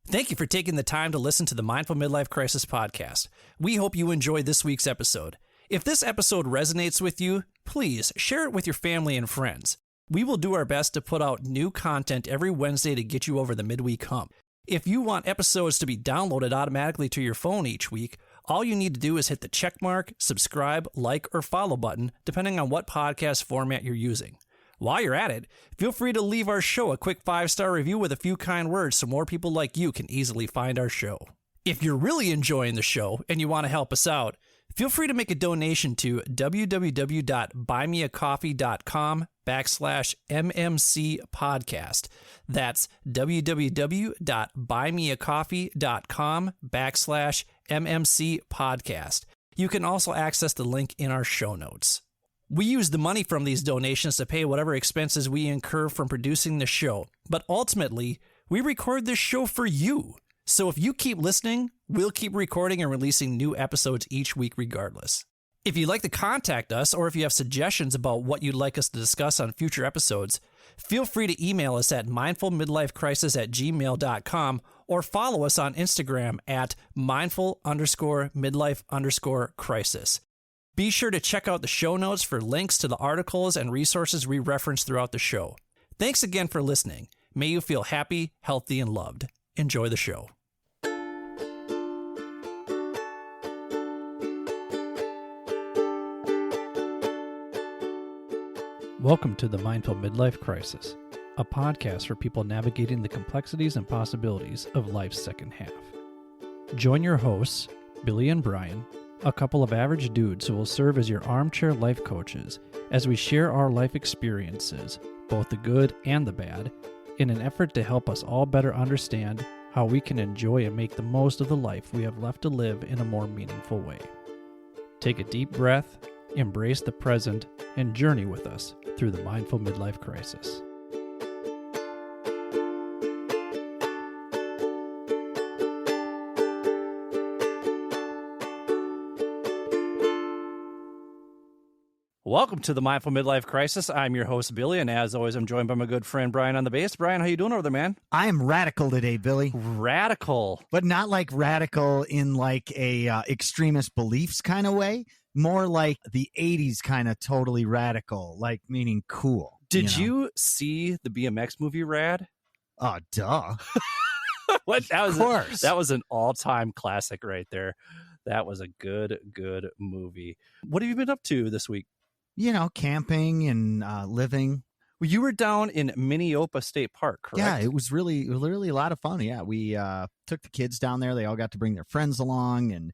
Thank you for taking the time to listen to the Mindful Midlife Crisis podcast. We hope you enjoyed this week's episode. If this episode resonates with you, please share it with your family and friends. We will do our best to put out new content every Wednesday to get you over the midweek hump. If you want episodes to be downloaded automatically to your phone each week, all you need to do is hit the checkmark, subscribe, like, or follow button, depending on what podcast format you're using. While you're at it, feel free to leave our show a quick 5-star review with a few kind words so more people like you can easily find our show. If you're really enjoying the show and you want to help us out, feel free to make a donation to www.buymeacoffee.com/MMC podcast. That's www.buymeacoffee.com/MMC podcast. You can also access the link in our show notes. We use the money from these donations to pay whatever expenses we incur from producing the show, but ultimately, we record this show for you. So if you keep listening, we'll keep recording and releasing new episodes each week regardless. If you'd like to contact us, or if you have suggestions about what you'd like us to discuss on future episodes, feel free to email us at mindfulmidlifecrisis@gmail.com or follow us on Instagram at mindful_midlife_crisis. Be sure to check out the show notes for links to the articles and resources we reference throughout the show. Thanks again for listening. May you feel happy, healthy, and loved. Enjoy the show. Welcome to the Mindful Midlife Crisis, a podcast for people navigating the complexities and possibilities of life's second half. Join your hosts, Billy and Brian, a couple of average dudes who will serve as your armchair life coaches as we share our life experiences, both the good and the bad, in an effort to help us all better understand how we can enjoy and make the most of the life we have left to live in a more meaningful way. Take a deep breath, embrace the present, and journey with us through the Mindful Midlife Crisis. Welcome to the Mindful Midlife Crisis. I'm your host, Billy, and as always, I'm joined by my good friend, Brian, on the bass. Brian, how you doing over there, man? I am radical today, Billy. Radical. But not like radical in like a extremist beliefs kind of way. More like the 80s kind of totally radical, like meaning cool. Did you see the BMX movie Rad? Oh, duh. What? Of course. That was an all-time classic right there. That was a good movie. What have you been up to this week? You know, camping and living. Well, you were down in Minneopa State Park, correct? Yeah, it was really a lot of fun. Yeah, we took the kids down there. They all got to bring their friends along. And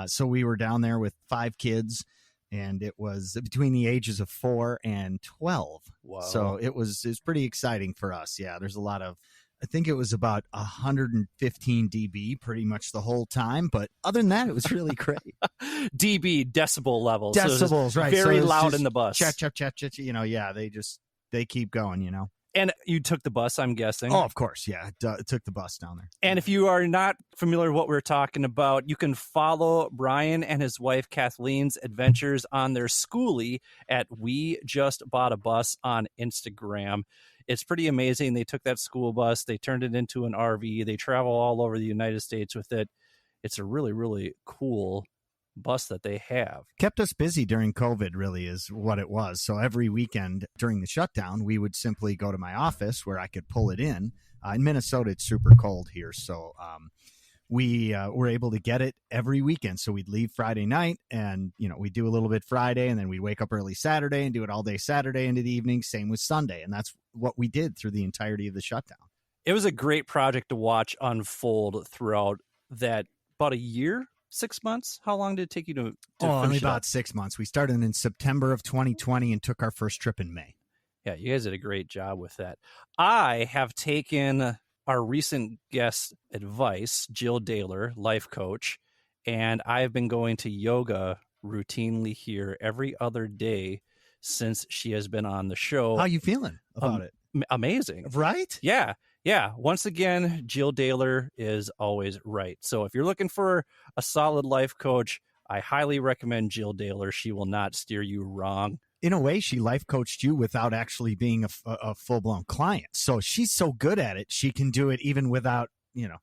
so we were down there with 5 kids. And it was between the ages of 4 and 12. Wow. So it was pretty exciting for us. Yeah, there's a lot of, I think it was about 115 dB pretty much the whole time. But other than that, it was really great. dB, decibel levels. Decibels, right. Very so loud in the bus. Chat, you know, yeah, they keep going, you know. And you took the bus, I'm guessing. Oh, of course, yeah. Took the bus down there. And if you are not familiar with what we're talking about, you can follow Brian and his wife Kathleen's adventures on their schoolie at We Just Bought a Bus on Instagram. It's pretty amazing. They took that school bus, they turned it into an RV, they travel all over the United States with it. It's a really, really cool bus that they have. Kept us busy during COVID, really, is what it was. So every weekend during the shutdown, we would simply go to my office where I could pull it in. In Minnesota, it's super cold here. So we were able to get it every weekend. So we'd leave Friday night and, you know, we'd do a little bit Friday and then we'd wake up early Saturday and do it all day Saturday into the evening. Same with Sunday. And that's what we did through the entirety of the shutdown. It was a great project to watch unfold throughout that about a year, 6 months. How long did it take you to only about 6 months. We started in September of 2020 and took our first trip in May. Yeah, you guys did a great job with that. I have taken our recent guest advice, Jill Daylor, life coach, and I've been going to yoga routinely here every other day since she has been on the show. How you feeling about it? Amazing. Right? Yeah. Once again, Jill Daylor is always right. So if you're looking for a solid life coach, I highly recommend Jill Daylor. She will not steer you wrong. In a way, she life coached you without actually being a full-blown client. So she's so good at it, she can do it even without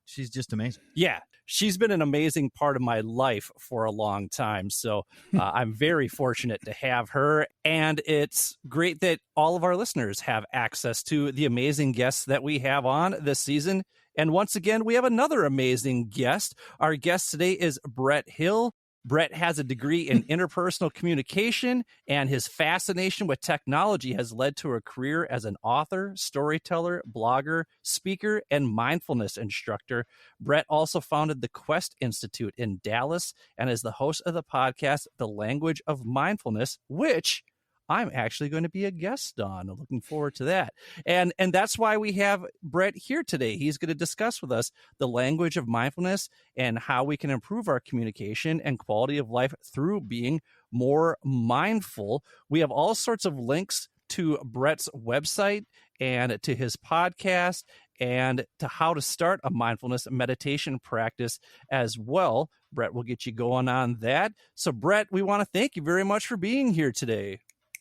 she's just amazing. Yeah, she's been an amazing part of my life for a long time. So I'm very fortunate to have her. And it's great that all of our listeners have access to the amazing guests that we have on this season. And once again, we have another amazing guest. Our guest today is Brett Hill. Brett has a degree in interpersonal communication, and his fascination with technology has led to a career as an author, storyteller, blogger, speaker, and mindfulness instructor. Brett also founded the Quest Institute in Dallas and is the host of the podcast, The Language of Mindfulness, which I'm actually going to be a guest on. I'm looking forward to that. And that's why we have Brett here today. He's going to discuss with us the language of mindfulness and how we can improve our communication and quality of life through being more mindful. We have all sorts of links to Brett's website and to his podcast and to how to start a mindfulness meditation practice as well. Brett will get you going on that. So Brett, we want to thank you very much for being here today.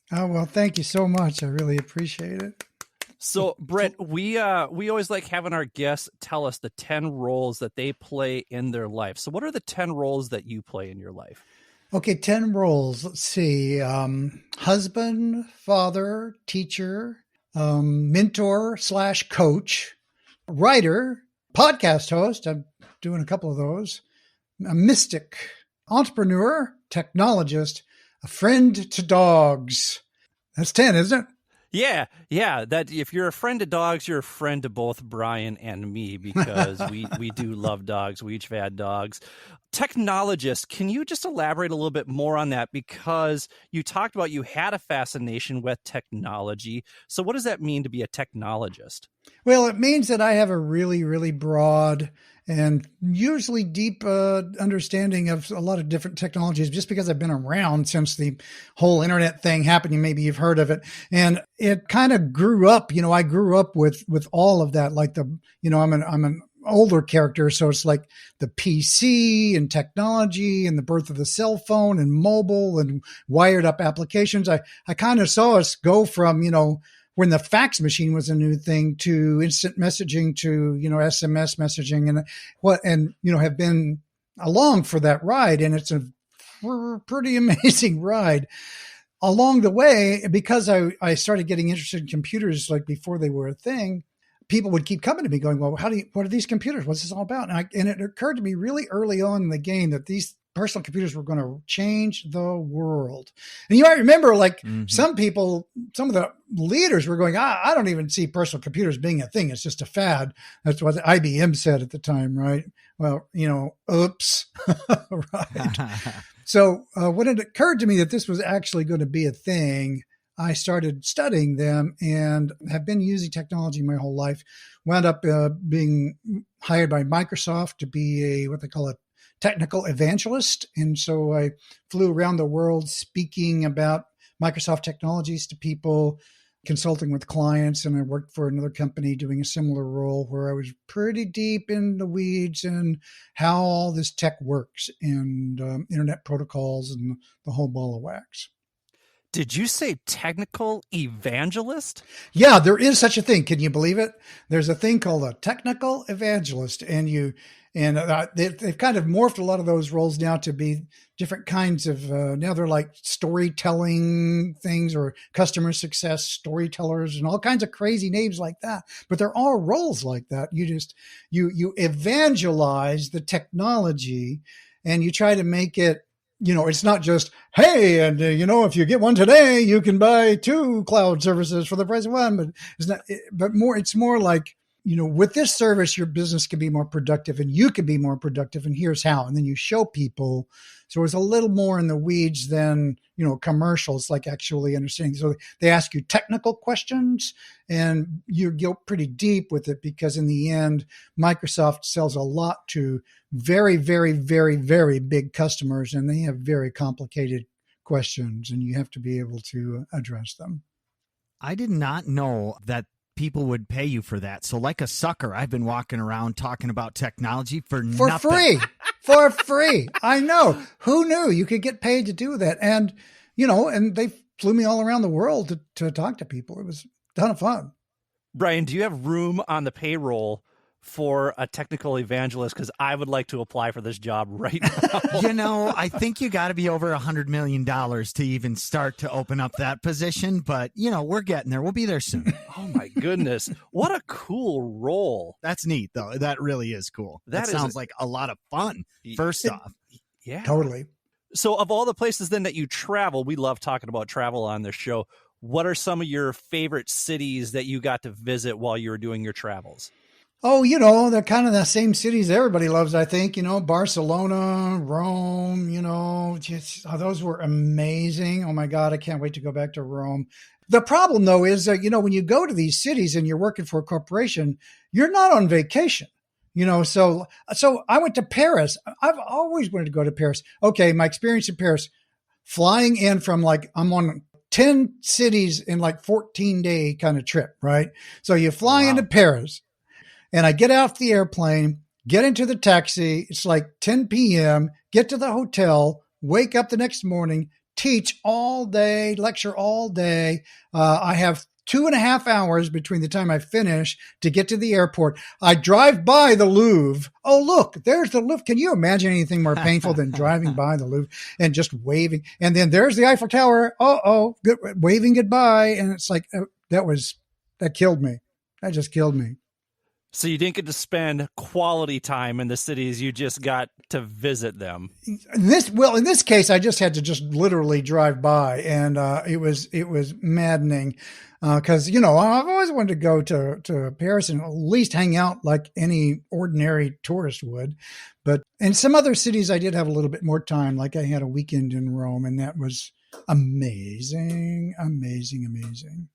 Oh, well, thank you so much. I really appreciate it. So, Brett, we always like having our guests tell us the 10 roles that they play in their life. So what are the 10 roles that you play in your life? Okay, 10 roles. Let's see. Husband, father, teacher, mentor / coach, writer, podcast host. I'm doing a couple of those. A mystic, entrepreneur, technologist, a friend to dogs. That's 10, isn't it? Yeah. That if you're a friend to dogs, you're a friend to both Brian and me because we do love dogs. We each have had dogs. Technologist, can you just elaborate a little bit more on that? Because you talked about you had a fascination with technology. So what does that mean to be a technologist? Well, it means that I have a really, really broad and usually deep understanding of a lot of different technologies just because I've been around since the whole internet thing happened. Maybe you've heard of it. And it kind of grew up, I grew up with all of that. Like I'm an older character. So it's like the PC and technology and the birth of the cell phone and mobile and wired up applications. I kind of saw us go from, when the fax machine was a new thing to instant messaging to, SMS messaging and have been along for that ride. And it's a pretty amazing ride along the way, because I started getting interested in computers like before they were a thing. People would keep coming to me going, well, what are these computers? What's this all about? And it occurred to me really early on in the game that these personal computers were going to change the world. And you might remember some people, some of the leaders were going, I don't even see personal computers being a thing. It's just a fad. That's what IBM said at the time, right? Well, oops. Right. So when it occurred to me that this was actually going to be a thing, I started studying them and have been using technology my whole life. Wound up being hired by Microsoft to be what they call a technical evangelist. And so I flew around the world speaking about Microsoft technologies to people, consulting with clients. And I worked for another company doing a similar role where I was pretty deep in the weeds and how all this tech works and internet protocols and the whole ball of wax. Did you say technical evangelist? Yeah, there is such a thing. Can you believe it? There's a thing called a technical evangelist, and they've kind of morphed a lot of those roles now to be different kinds of. Now they're like storytelling things or customer success storytellers and all kinds of crazy names like that. But they're all roles like that. You evangelize the technology, and you try to make it. It's not just, hey, and if you get one today, you can buy 2 cloud services for the price of one. But it's not. It's more like, with this service, your business can be more productive, and you can be more productive. And here's how. And then you show people. So it's a little more in the weeds than commercials, like actually understanding. So they ask you technical questions, and you go pretty deep with it because in the end, Microsoft sells a lot to very, very, very, very big customers, and they have very complicated questions, and you have to be able to address them. I did not know that people would pay you for that. So like a sucker, I've been walking around talking about technology for nothing. Free. For free. I know. Who knew you could get paid to do that? And, and they flew me all around the world to talk to people. It was a ton of fun. Brian, do you have room on the payroll for a technical evangelist? Because I would like to apply for this job right now. I think you got to be over $100 million to even start to open up that position. But, we're getting there. We'll be there soon. Oh, my goodness. What a cool role. That's neat, though. That really is cool. That sounds like a lot of fun, first off. Yeah. Totally. So of all the places then that you travel, we love talking about travel on this show. What are some of your favorite cities that you got to visit while you were doing your travels? Oh, they're kind of the same cities everybody loves, I think. Barcelona, Rome, those were amazing. Oh, my God, I can't wait to go back to Rome. The problem, though, is that, when you go to these cities and you're working for a corporation, you're not on vacation. So I went to Paris. I've always wanted to go to Paris. Okay, my experience in Paris, flying in from I'm on 10 cities in 14-day kind of trip, right? So you fly into Paris. And I get off the airplane, get into the taxi. It's 10 p.m., get to the hotel, wake up the next morning, teach all day, lecture all day. I have 2.5 hours between the time I finish to get to the airport. I drive by the Louvre. Oh, look, there's the Louvre. Can you imagine anything more painful than driving by the Louvre and just waving? And then there's the Eiffel Tower. Waving goodbye. And it's that killed me. That just killed me. So you didn't get to spend quality time in the cities. You just got to visit them. In this case, I just had to just literally drive by, and it was maddening because I've always wanted to go to Paris and at least hang out like any ordinary tourist would. But in some other cities, I did have a little bit more time. Like I had a weekend in Rome, and that was amazing, amazing, amazing.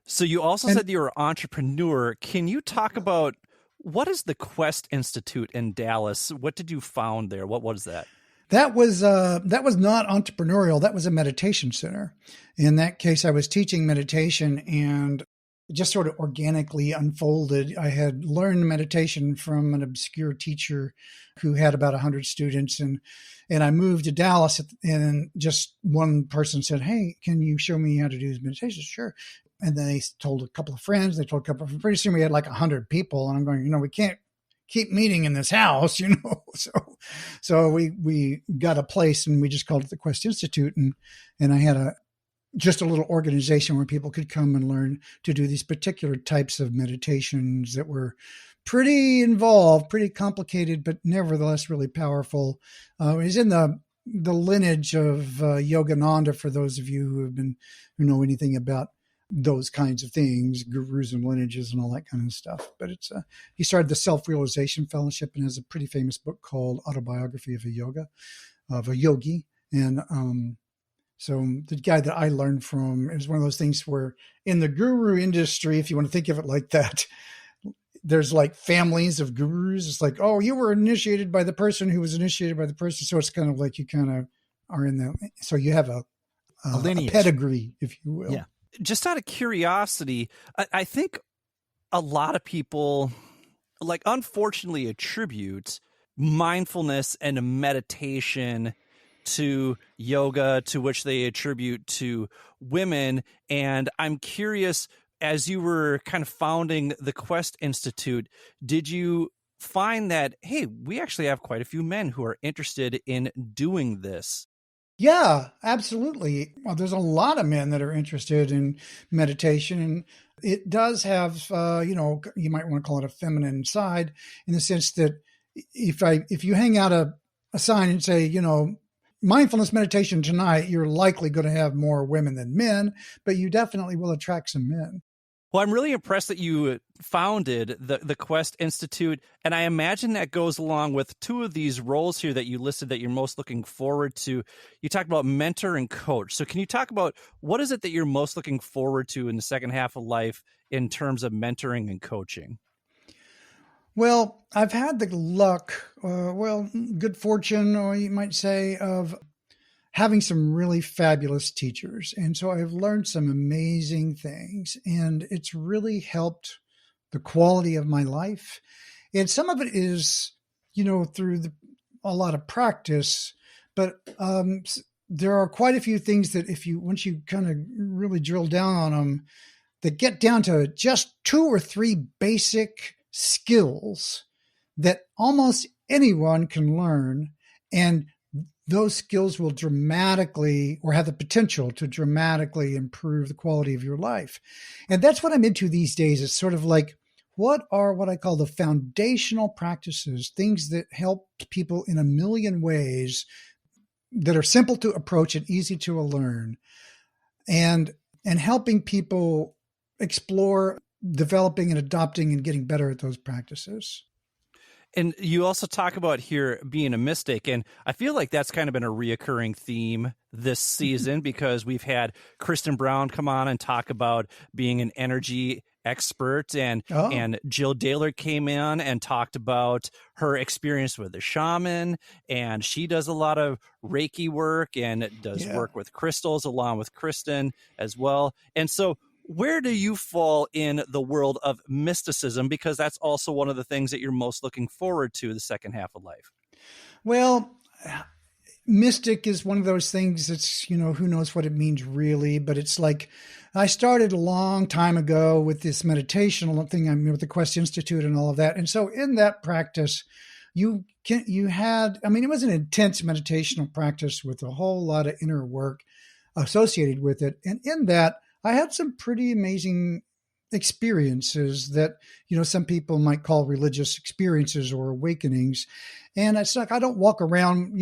So you also said you were an entrepreneur. Can you talk about what is the Quest Institute in Dallas? What did you found there? What was that? That was not entrepreneurial. That was a meditation center. In that case, I was teaching meditation, and it just sort of organically unfolded. I had learned meditation from an obscure teacher who had about 100 students, and I moved to Dallas, and just one person said, "Hey, can you show me how to do this meditation?" Sure. And then they told a couple of friends. They told a couple of friends. Pretty soon we had 100 people, and I'm going, we can't keep meeting in this house, So we got a place, and we just called it the Quest Institute, and I had just a little organization where people could come and learn to do these particular types of meditations that were pretty involved, pretty complicated, but nevertheless really powerful. It was in the lineage of Yogananda, for those of you who know anything about those kinds of things, gurus and lineages and all that kind of stuff. But he started the Self-Realization Fellowship and has a pretty famous book called Autobiography of a Yogi. And so the guy that I learned from is one of those things where in the guru industry, if you want to think of it like that, there's families of gurus. It's you were initiated by the person who was initiated by the person. So it's kind of like you kind of are so you have a pedigree, if you will. Yeah. Just out of curiosity, I think a lot of people unfortunately attribute mindfulness and meditation to yoga, to which they attribute to women. And I'm curious, as you were kind of founding the Quest Institute, did you find that, hey, we actually have quite a few men who are interested in doing this? Yeah, absolutely. Well, there's a lot of men that are interested in meditation, and it does have, you might want to call it a feminine side, in the sense that if you hang out a sign and say, mindfulness meditation tonight, you're likely going to have more women than men, but you definitely will attract some men. Well, I'm really impressed that you founded the Quest Institute, and I imagine that goes along with two of these roles here that you listed that you're most looking forward to. You talked about mentor and coach. So can you talk about what is it that you're most looking forward to in the second half of life in terms of mentoring and coaching? Well, I've had the luck, good fortune, or you might say, of having some really fabulous teachers. And so I've learned some amazing things, and it's really helped the quality of my life. And some of it is, through a lot of practice, but there are quite a few things that once you kind of really drill down on them, that get down to just 2 or 3 basic skills that almost anyone can learn. And those skills will dramatically, or have the potential to dramatically improve the quality of your life. And that's what I'm into these days. It's sort of like, what are what I call the foundational practices, things that help people in a million ways that are simple to approach and easy to learn, and helping people explore, developing and adopting and getting better at those practices. And you also talk about here being a mystic, and I feel like that's kind of been a reoccurring theme this season because we've had Kristen Brown come on and talk about being an energy expert, and Jill Daylor came in and talked about her experience with a shaman, and she does a lot of Reiki work and does work with crystals along with Kristen as well. And so where do you fall in the world of mysticism? Because that's also one of the things that you're most looking forward to the second half of life. Well, mystic is one of those things that's, who knows what it means really, but it's like, I started a long time ago with this meditational thing, with the Quest Institute and all of that. And so in that practice, it was an intense meditational practice with a whole lot of inner work associated with it. And in that, I had some pretty amazing experiences that, some people might call religious experiences or awakenings. And it's like, I don't walk around,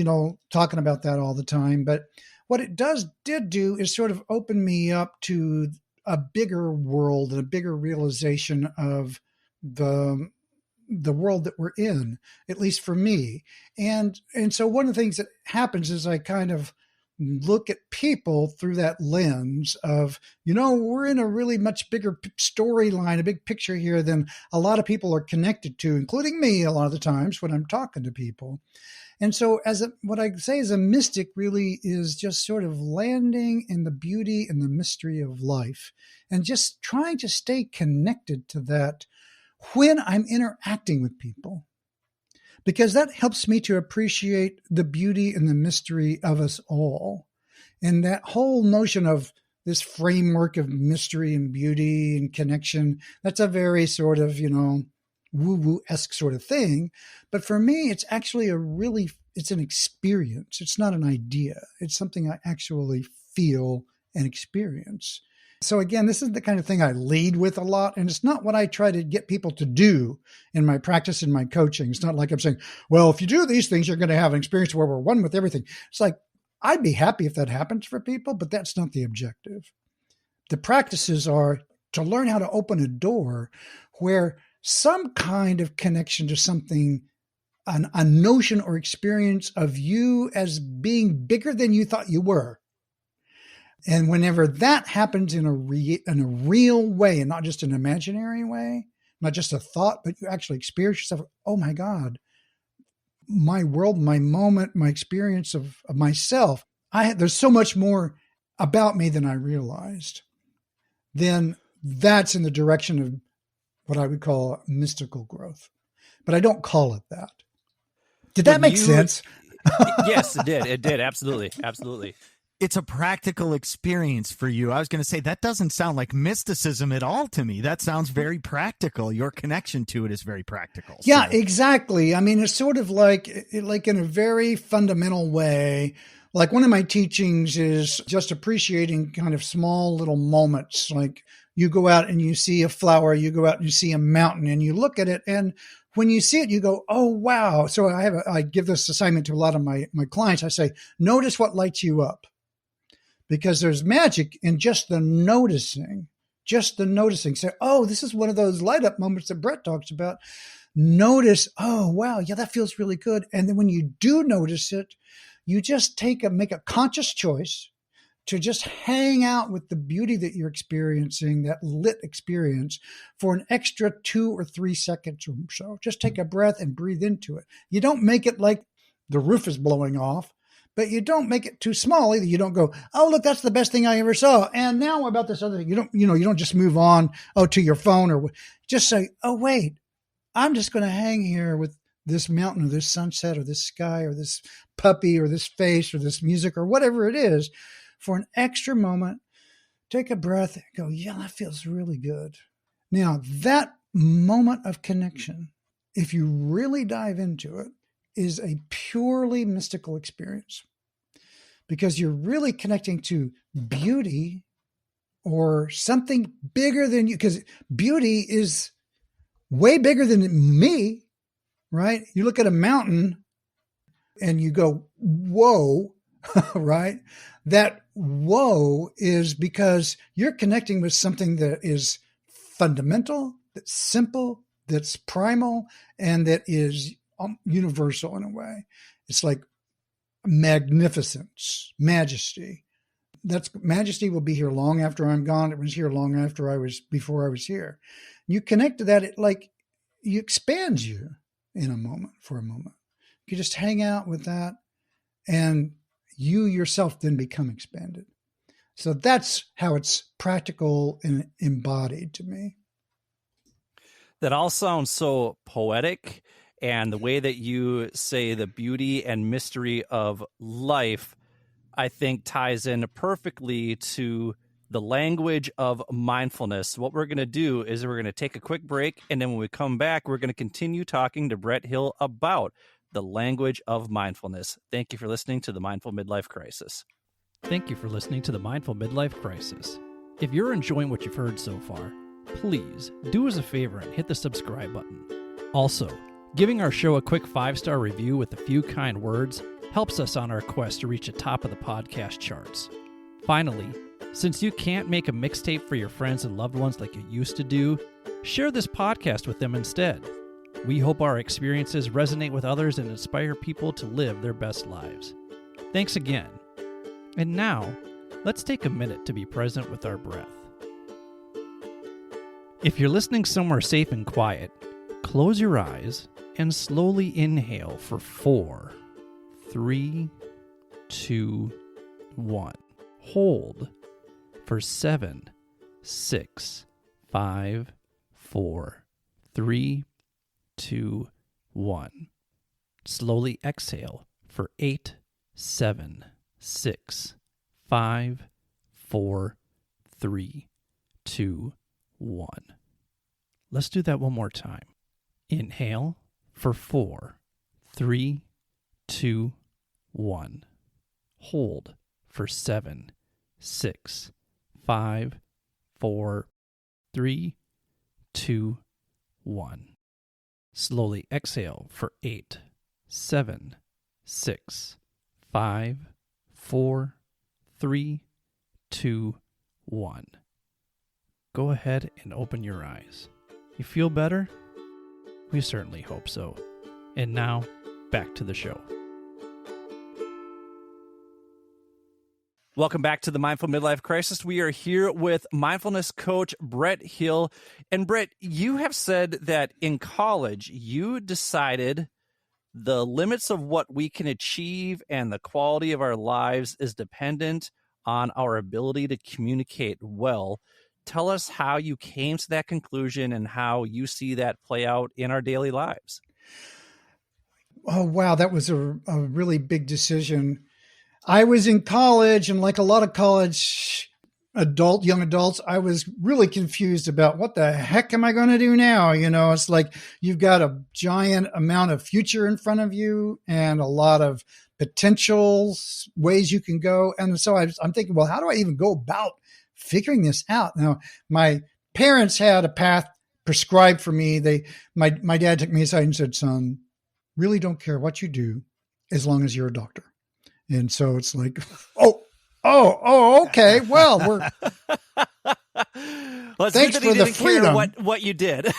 talking about that all the time. But what it did do is sort of open me up to a bigger world and a bigger realization of the world that we're in, at least for me. And so one of the things that happens is I kind of look at people through that lens of, we're in a really much bigger storyline, a big picture here than a lot of people are connected to, including me a lot of the times when I'm talking to people. And so what I say as a mystic really is just sort of landing in the beauty and the mystery of life and just trying to stay connected to that when I'm interacting with people, because that helps me to appreciate the beauty and the mystery of us all. And that whole notion of this framework of mystery and beauty and connection, that's a very sort of, woo-woo-esque sort of thing. But for me, it's actually it's an experience. It's not an idea. It's something I actually feel and experience. So again, this is the kind of thing I lead with a lot, and it's not what I try to get people to do in my practice and my coaching. It's not like I'm saying, well, if you do these things, you're going to have an experience where we're one with everything. It's like, I'd be happy if that happens for people, but that's not the objective. The practices are to learn how to open a door where some kind of connection to something, a notion or experience of you as being bigger than you thought you were. And whenever that happens in a real way, and not just an imaginary way, not just a thought, but you actually experience yourself, oh my God, my world, my moment, my experience of myself, there's so much more about me than I realized. Then that's in the direction of what I would call mystical growth. But I don't call it that. Did that make sense? Yes, it did. It did. Absolutely. Absolutely. It's a practical experience for you. I was going to say, that doesn't sound like mysticism at all to me. That sounds very practical. Your connection to it is very practical. Yeah, exactly. I mean, it's sort of like in a very fundamental way. Like one of my teachings is just appreciating kind of small little moments. Like you go out and you see a flower, you go out and you see a mountain and you look at it, and when you see it, you go, oh, wow. So I give this assignment to a lot of my clients. I say, notice what lights you up. Because there's magic in just the noticing. Say, oh, this is one of those light up moments that Brett talks about. Notice, oh, wow, yeah, that feels really good. And then when you do notice it, you just make a conscious choice to just hang out with the beauty that you're experiencing, that lit experience, for an extra 2 or 3 seconds or so. Just take a breath and breathe into it. You don't make it like the roof is blowing off, but you don't make it too small either. You don't go, oh, look, that's the best thing I ever saw. And now about this other thing. You don't just move on, to your phone, or just say, oh, wait, I'm just going to hang here with this mountain or this sunset or this sky or this puppy or this face or this music or whatever it is for an extra moment. Take a breath and go, yeah, that feels really good. Now that moment of connection, if you really dive into it, is a purely mystical experience, because you're really connecting to beauty or something bigger than you, because beauty is way bigger than me, right? You look at a mountain and you go, whoa, right? That whoa is because you're connecting with something that is fundamental, that's simple, that's primal, and that is universal in a way. It's like magnificence, majesty. That's majesty will be here long after I'm gone. It was here long after before I was here. You connect to that, it expands you for a moment. You just hang out with that, and you yourself then become expanded. So that's how it's practical and embodied to me. That all sounds so poetic, and the way that you say the beauty and mystery of life, I think, ties in perfectly to the language of mindfulness. What we're going to do is we're going to take a quick break, and then when we come back, we're going to continue talking to Brett Hill about the language of mindfulness. Thank you for listening to the Mindful Midlife Crisis. Thank you for listening to the Mindful Midlife Crisis. If you're enjoying what you've heard so far, please do us a favor and hit the subscribe button. Also, giving our show a quick 5-star review with a few kind words helps us on our quest to reach the top of the podcast charts. Finally, since you can't make a mixtape for your friends and loved ones like you used to do, share this podcast with them instead. We hope our experiences resonate with others and inspire people to live their best lives. Thanks again. And now, let's take a minute to be present with our breath. If you're listening somewhere safe and quiet, close your eyes and slowly inhale for 4, 3, 2, 1. Hold for 7, 6, 5, 4, 3, 2, 1. Slowly exhale for 8, 7, 6, 5, 4, 3, 2, 1. Let's do that one more time. Inhale for 4, 3, 2, 1. Hold for 7, 6, 5, 4, 3, 2, 1. Slowly exhale for 8, 7, 6, 5, 4, 3, 2, 1. Go ahead and open your eyes. You feel better? We certainly hope so. And now, back to the show. Welcome back to the Mindful Midlife Crisis. We are here with mindfulness coach Brett Hill. And Brett, you have said that in college, you decided the limits of what we can achieve and the quality of our lives is dependent on our ability to communicate well. Tell us how you came to that conclusion and how you see that play out in our daily lives. Oh, wow. That was a really big decision. I was in college, and like a lot of college young adults, I was really confused about what the heck am I going to do now? It's like you've got a giant amount of future in front of you and a lot of potential ways you can go. And so I'm thinking, well, how do I even go about figuring this out? Now, my parents had a path prescribed for me. My dad took me aside and said, son, really don't care what you do as long as you're a doctor. And so it's like, okay. Well, thanks for the freedom. What you did.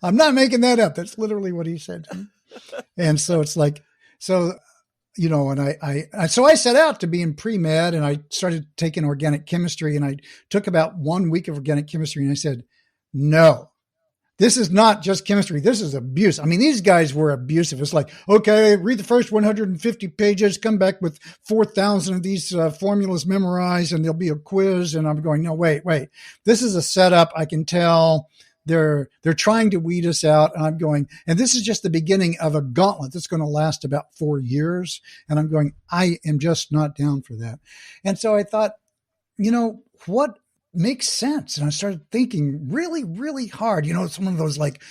I'm not making that up. That's literally what he said to me. And so it's like, and so I set out to be in pre-med, and I started taking organic chemistry, and I took about 1 week of organic chemistry, and I said, no. This is not just chemistry. This is abuse. I mean, these guys were abusive. It's like, okay, read the first 150 pages, come back with 4,000 of these formulas memorized, and there'll be a quiz. And I'm going, no, wait. This is a setup. I can tell they're trying to weed us out. And I'm going, and this is just the beginning of a gauntlet that's going to last about 4 years. And I'm going, I am just not down for that. And so I thought, what makes sense. And I started thinking really, really hard. It's one of those like,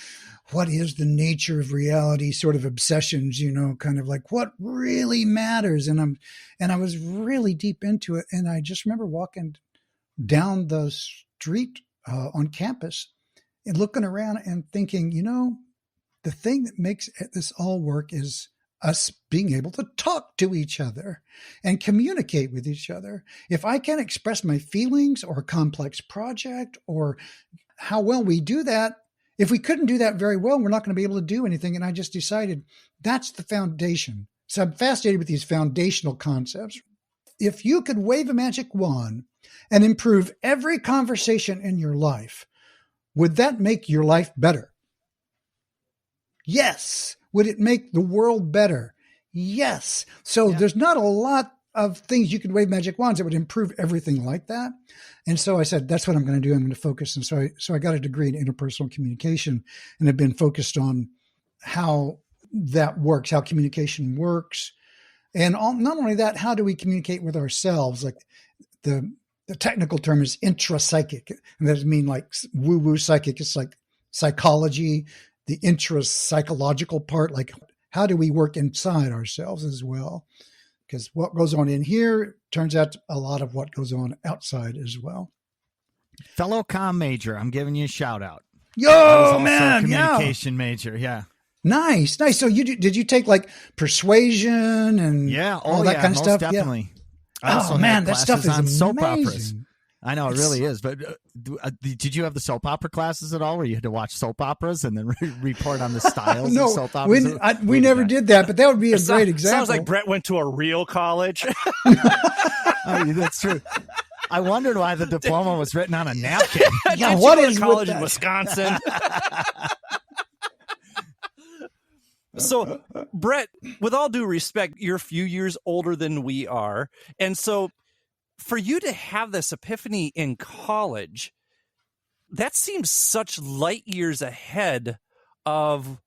what is the nature of reality sort of obsessions, kind of like what really matters. And I was really deep into it. And I just remember walking down the street on campus and looking around and thinking, the thing that makes this all work is us being able to talk to each other and communicate with each other. If I can't express my feelings or a complex project or how well we do that, if we couldn't do that very well, we're not going to be able to do anything. And I just decided that's the foundation. So I'm fascinated with these foundational concepts. If you could wave a magic wand and improve every conversation in your life, would that make your life better? Yes. Would it make the world better? Yes. So there's not a lot of things you could wave magic wands that would improve everything like that. And so I said, that's what I'm going to do. I'm going to focus. And so I got a degree in interpersonal communication and have been focused on how that works, how communication works. And not only that, how do we communicate with ourselves? Like the technical term is intrapsychic. And that doesn't mean like woo-woo psychic. It's like psychology, the intra-psychological part, like how do we work inside ourselves as well? Because what goes on in here turns out a lot of what goes on outside as well. Fellow comm major, I'm giving you a shout out. Yo, man, communication major, yeah. Nice. So did you take like persuasion and all that kind of stuff? Definitely. Yeah. Oh man, that stuff is on amazing. Soap operas. I know it really is. But did you have the soap opera classes at all, where you had to watch soap operas and then report on the styles of soap operas? We never did that, but that would be a great example. Sounds like Brett went to a real college. That's true. I wondered why the diploma was written on a napkin. Yeah, what is college in Wisconsin? So, Brett, with all due respect, you're a few years older than we are. And so for you to have this epiphany in college, that seems such light years ahead of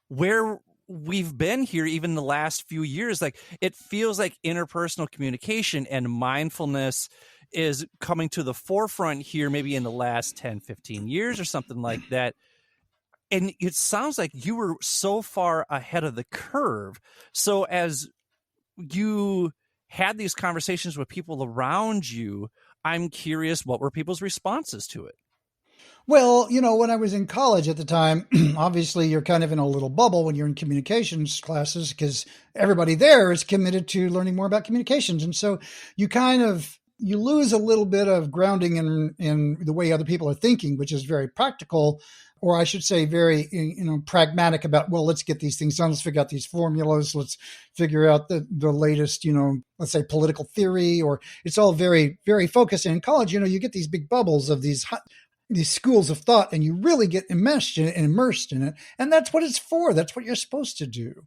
where we've been here, even the last few years. Like, it feels like interpersonal communication and mindfulness is coming to the forefront here, maybe in the last 10, 15 years or something like that. And it sounds like you were so far ahead of the curve. So as you had these conversations with people around you, I'm curious, what were people's responses to it? Well, when I was in college at the time, obviously you're kind of in a little bubble when you're in communications classes because everybody there is committed to learning more about communications. And so you lose a little bit of grounding in the way other people are thinking, which is very practical, or I should say very, pragmatic about, well, let's get these things done. Let's figure out these formulas. Let's figure out the latest, let's say political theory, or it's all very, very focused. And in college, you get these big bubbles of these schools of thought, and you really get immersed in it. And that's what it's for. That's what you're supposed to do.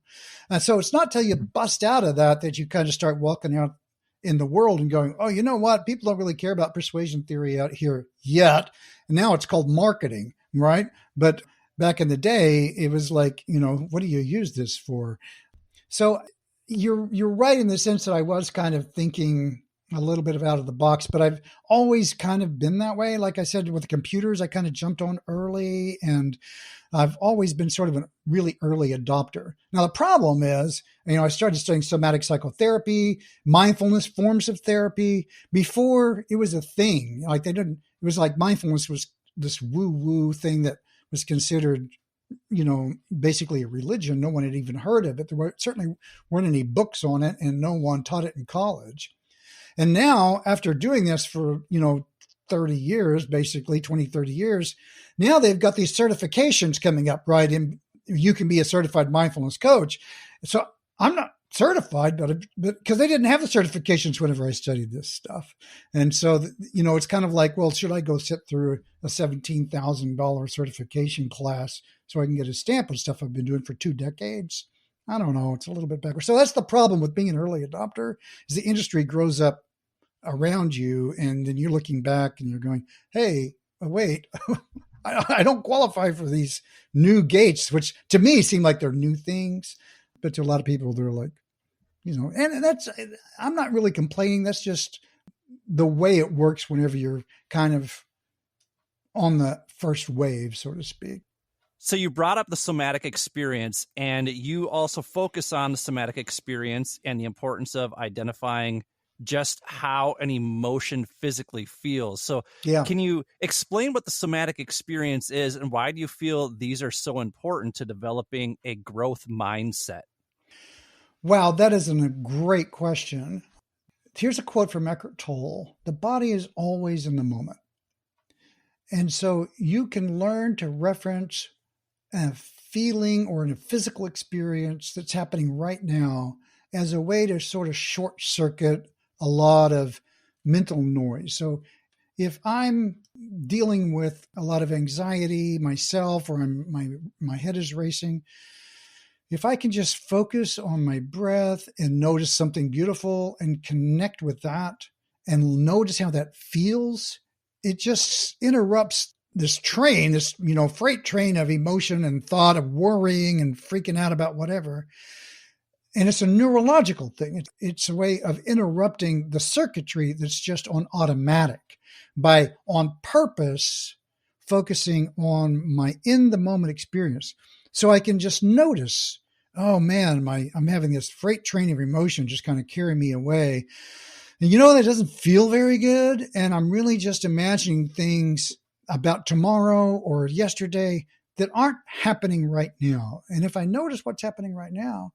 And so it's not till you bust out of that you kind of start walking out in the world and going, oh, you know what? People don't really care about persuasion theory out here yet. And now it's called marketing, right? But back in the day, it was like, what do you use this for? So you're right in the sense that I was kind of thinking a little bit out of the box, but I've always kind of been that way. Like I said, with the computers, I kind of jumped on early, and I've always been sort of a really early adopter. Now, the problem is, I started studying somatic psychotherapy, mindfulness forms of therapy before it was a thing. It was like mindfulness was this woo-woo thing that was considered, basically a religion. No one had even heard of it. There certainly weren't any books on it, and no one taught it in college. And now, after doing this for, 30 years, basically 20, 30 years, now they've got these certifications coming up, right? And you can be a certified mindfulness coach. So I'm not certified, but because they didn't have the certifications whenever I studied this stuff. And so, it's kind of like, well, should I go sit through a $17,000 certification class so I can get a stamp on stuff I've been doing for 2 decades? I don't know. It's a little bit backwards. So that's the problem with being an early adopter, is the industry grows up around you, and then you're looking back and you're going, hey, wait, I don't qualify for these new gates, which to me seem like they're new things, but to a lot of people, they're like, and that's, I'm not really complaining. That's just the way it works whenever you're kind of on the first wave, so to speak. So you brought up the somatic experience, and you also focus on the somatic experience and the importance of identifying just how an emotion physically feels. So Yeah. can you explain what the somatic experience is, and why do you feel these are so important to developing a growth mindset? Wow, that is a great question. Here's a quote from Eckhart Tolle: "The body is always in the moment." And so you can learn to reference a feeling or a physical experience that's happening right now as a way to sort of short circuit a lot of mental noise. So if I'm dealing with a lot of anxiety myself, or my head is racing, if I can just focus on my breath and notice something beautiful and connect with that and notice how that feels, it just interrupts this train, this, freight train of emotion and thought, of worrying and freaking out about whatever. And it's a neurological thing. It's a way of interrupting the circuitry that's just on automatic by, on purpose, focusing on my in the moment experience. So I can just notice, oh man, I'm having this freight train of emotion just kind of carry me away. And that doesn't feel very good. And I'm really just imagining things about tomorrow or yesterday that aren't happening right now. And if I notice what's happening right now,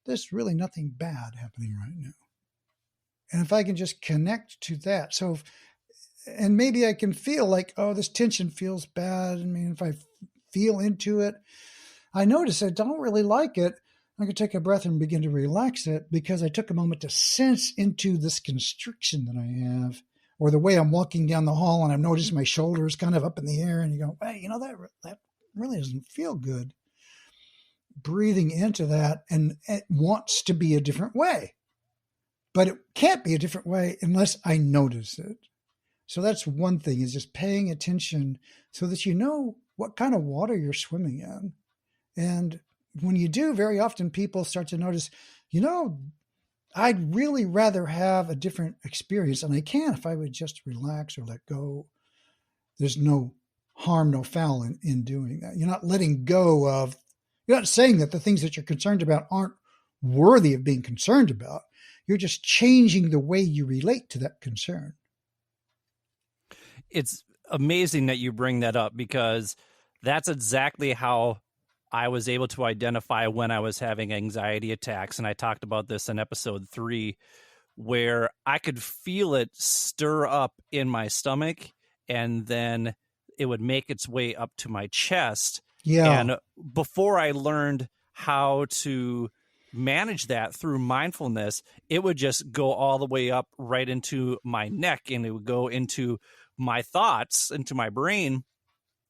there's really nothing bad happening right now. And if I can just connect to that. And maybe I can feel like, oh, this tension feels bad. I mean, if I feel into it, I notice I don't really like it. I can take a breath and begin to relax it, because I took a moment to sense into this constriction that I have, or the way I'm walking down the hall and I've noticed my shoulders kind of up in the air, and you go, hey, that really doesn't feel good. Breathing into that, and it wants to be a different way, but it can't be a different way unless I notice it. So that's one thing, is just paying attention so that you know what kind of water you're swimming in. And when you do, very often people start to notice, I'd really rather have a different experience, and I can if I would just relax or let go. There's no harm, no foul in doing that. You're not letting go of, you're not saying that the things that you're concerned about aren't worthy of being concerned about. You're just changing the way you relate to that concern. It's amazing that you bring that up, because that's exactly how I was able to identify when I was having anxiety attacks. And I talked about this in episode 3, where I could feel it stir up in my stomach, and then it would make its way up to my chest. Yeah. And before I learned how to manage that through mindfulness, it would just go all the way up right into my neck, and it would go into my thoughts, into my brain.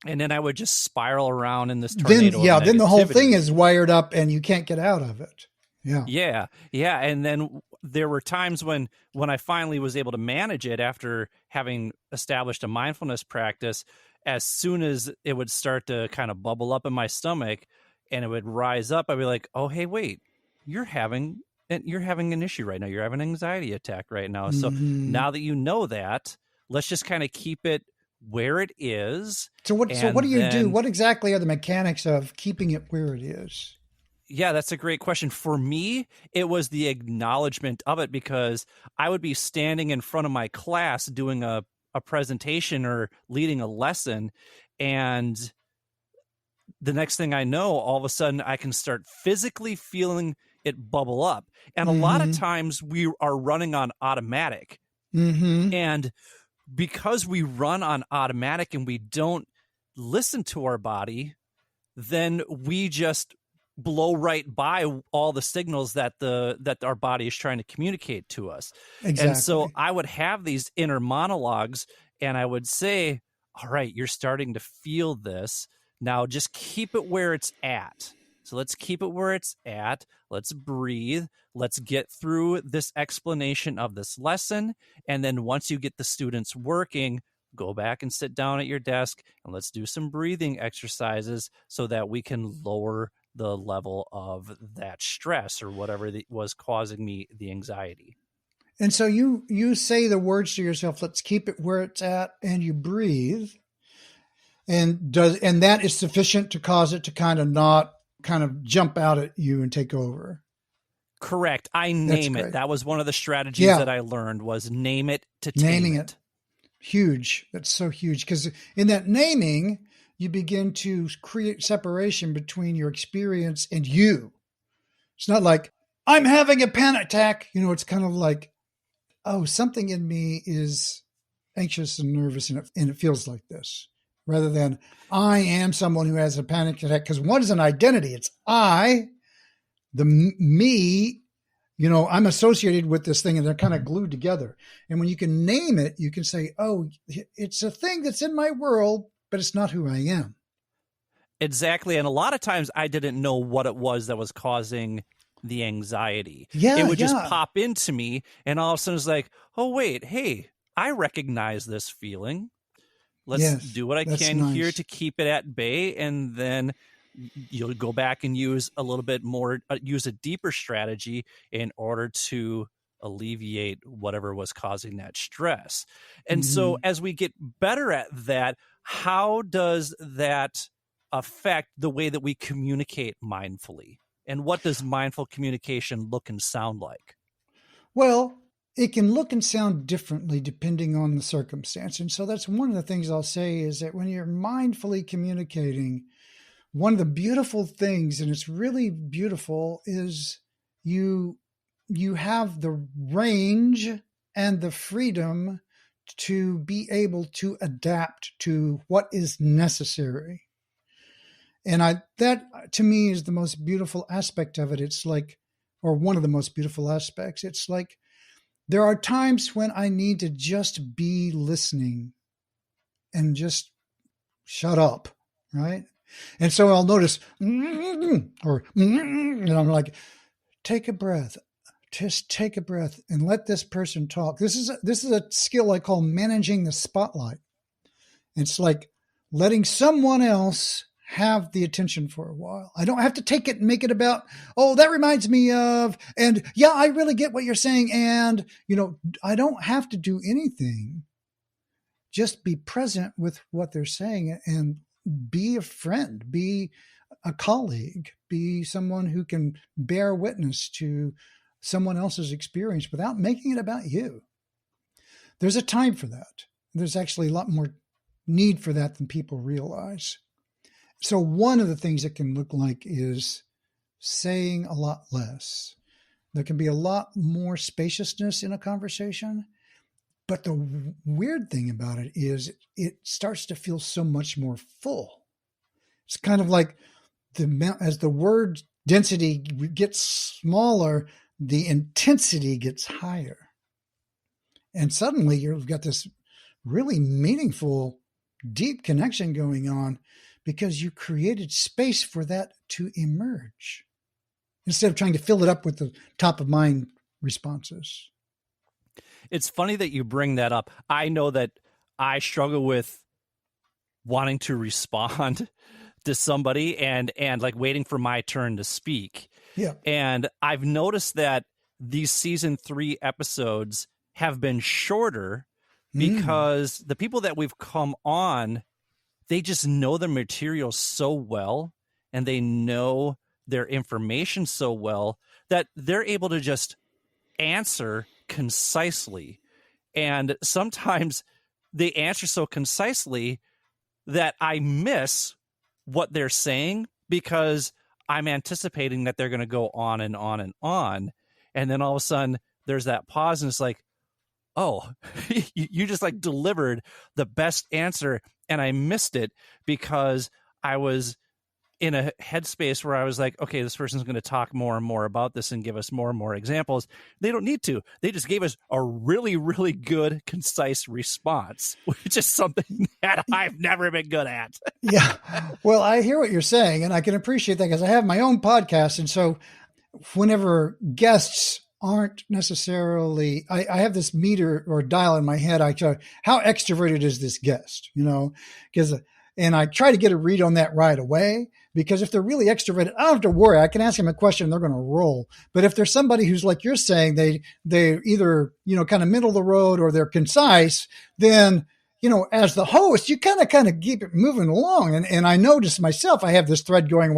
And then I would just spiral around in this tornado of negativity. Then the whole thing is wired up and you can't get out of it. Yeah. And then there were times when I finally was able to manage it after having established a mindfulness practice. As soon as it would start to kind of bubble up in my stomach and it would rise up, I'd be like, oh, hey, wait, you're having an issue right now. You're having an anxiety attack right now. So now that you know that, let's just kind of keep it where it is. So what do you do? What exactly are the mechanics of keeping it where it is? Yeah, that's a great question. For me, it was the acknowledgement of it, because I would be standing in front of my class doing a presentation or leading a lesson, and the next thing I know, all of a sudden I can start physically feeling it bubble up. And a lot of times we are running on automatic. And because we run on automatic and we don't listen to our body, then we just blow right by all the signals that our body is trying to communicate to us. Exactly. And so I would have these inner monologues, and I would say, all right, you're starting to feel this. Now just keep it where it's at. So let's keep it where it's at. Let's breathe. Let's get through this explanation of this lesson. And then once you get the students working, go back and sit down at your desk, and let's do some breathing exercises so that we can lower the level of that stress or whatever was causing me the anxiety. And so you say the words to yourself, let's keep it where it's at, and you breathe. And that is sufficient to cause it to kind of not kind of jump out at you and take over. Correct. I name it. That was one of the strategies that I learned, was name it to tame it. Huge. That's so huge. Because in that naming, you begin to create separation between your experience and you. It's not like, I'm having a panic attack. It's kind of like, oh, something in me is anxious and nervous and it feels like this. Rather than, I am someone who has a panic attack. Because one is an identity. It's I, the me, I'm associated with this thing, and they're kind of glued together. And when you can name it, you can say, oh, it's a thing that's in my world, but it's not who I am. Exactly. And a lot of times I didn't know what it was that was causing the anxiety. Yeah, it would just pop into me, and all of a sudden it's like, oh, wait, hey, I recognize this feeling. Let's do what I can here to keep it at bay, and then you'll go back and use a little bit more, use a deeper strategy in order to alleviate whatever was causing that stress. And so as we get better at that, how does that affect the way that we communicate mindfully? And what does mindful communication look and sound like? Well, it can look and sound differently depending on the circumstance. And so that's one of the things I'll say is that when you're mindfully communicating, one of the beautiful things, and it's really beautiful, is you have the range and the freedom to be able to adapt to what is necessary. And that to me is the most beautiful aspect of it. It's like, or one of the most beautiful aspects. It's like, there are times when I need to just be listening and just shut up, right? And so I'll notice, and I'm like, take a breath, just take a breath and let this person talk. This is a skill I call managing the spotlight. It's like letting someone else have the attention for a while. I don't have to take it and make it about, oh, that reminds me of, and yeah, I really get what you're saying. And, I don't have to do anything. Just be present with what they're saying and be a friend, be a colleague, be someone who can bear witness to someone else's experience without making it about you. There's a time for that. There's actually a lot more need for that than people realize. So one of the things it can look like is saying a lot less. There can be a lot more spaciousness in a conversation. But the weird thing about it is it starts to feel so much more full. It's kind of like as the word density gets smaller, the intensity gets higher. And suddenly you've got this really meaningful, deep connection going on because you created space for that to emerge instead of trying to fill it up with the top of mind responses. It's funny that you bring that up. I know that I struggle with wanting to respond to somebody and like waiting for my turn to speak. Yeah. And I've noticed that these season 3 episodes have been shorter because the people that we've come on, they just know the material so well and they know their information so well that they're able to just answer concisely. And sometimes they answer so concisely that I miss what they're saying because I'm anticipating that they're going to go on and on and on. And then all of a sudden there's that pause and it's like, oh, you just like delivered the best answer. And I missed it because I was in a headspace where I was like, okay, this person's going to talk more and more about this and give us more and more examples. They don't need to. They just gave us a really, really good, concise response, which is something that I've never been good at. Yeah. Well, I hear what you're saying, and I can appreciate that because I have my own podcast. And so whenever guests aren't necessarily, I have this meter or dial in my head. I try, how extroverted is this guest? Because And I try to get a read on that right away, because if they're really extroverted, I don't have to worry. I can ask them a question and they're going to roll. But if there's somebody who's like you're saying, they either, kind of middle of the road or they're concise, then, as the host, you kind of keep it moving along. And I notice myself, I have this thread going,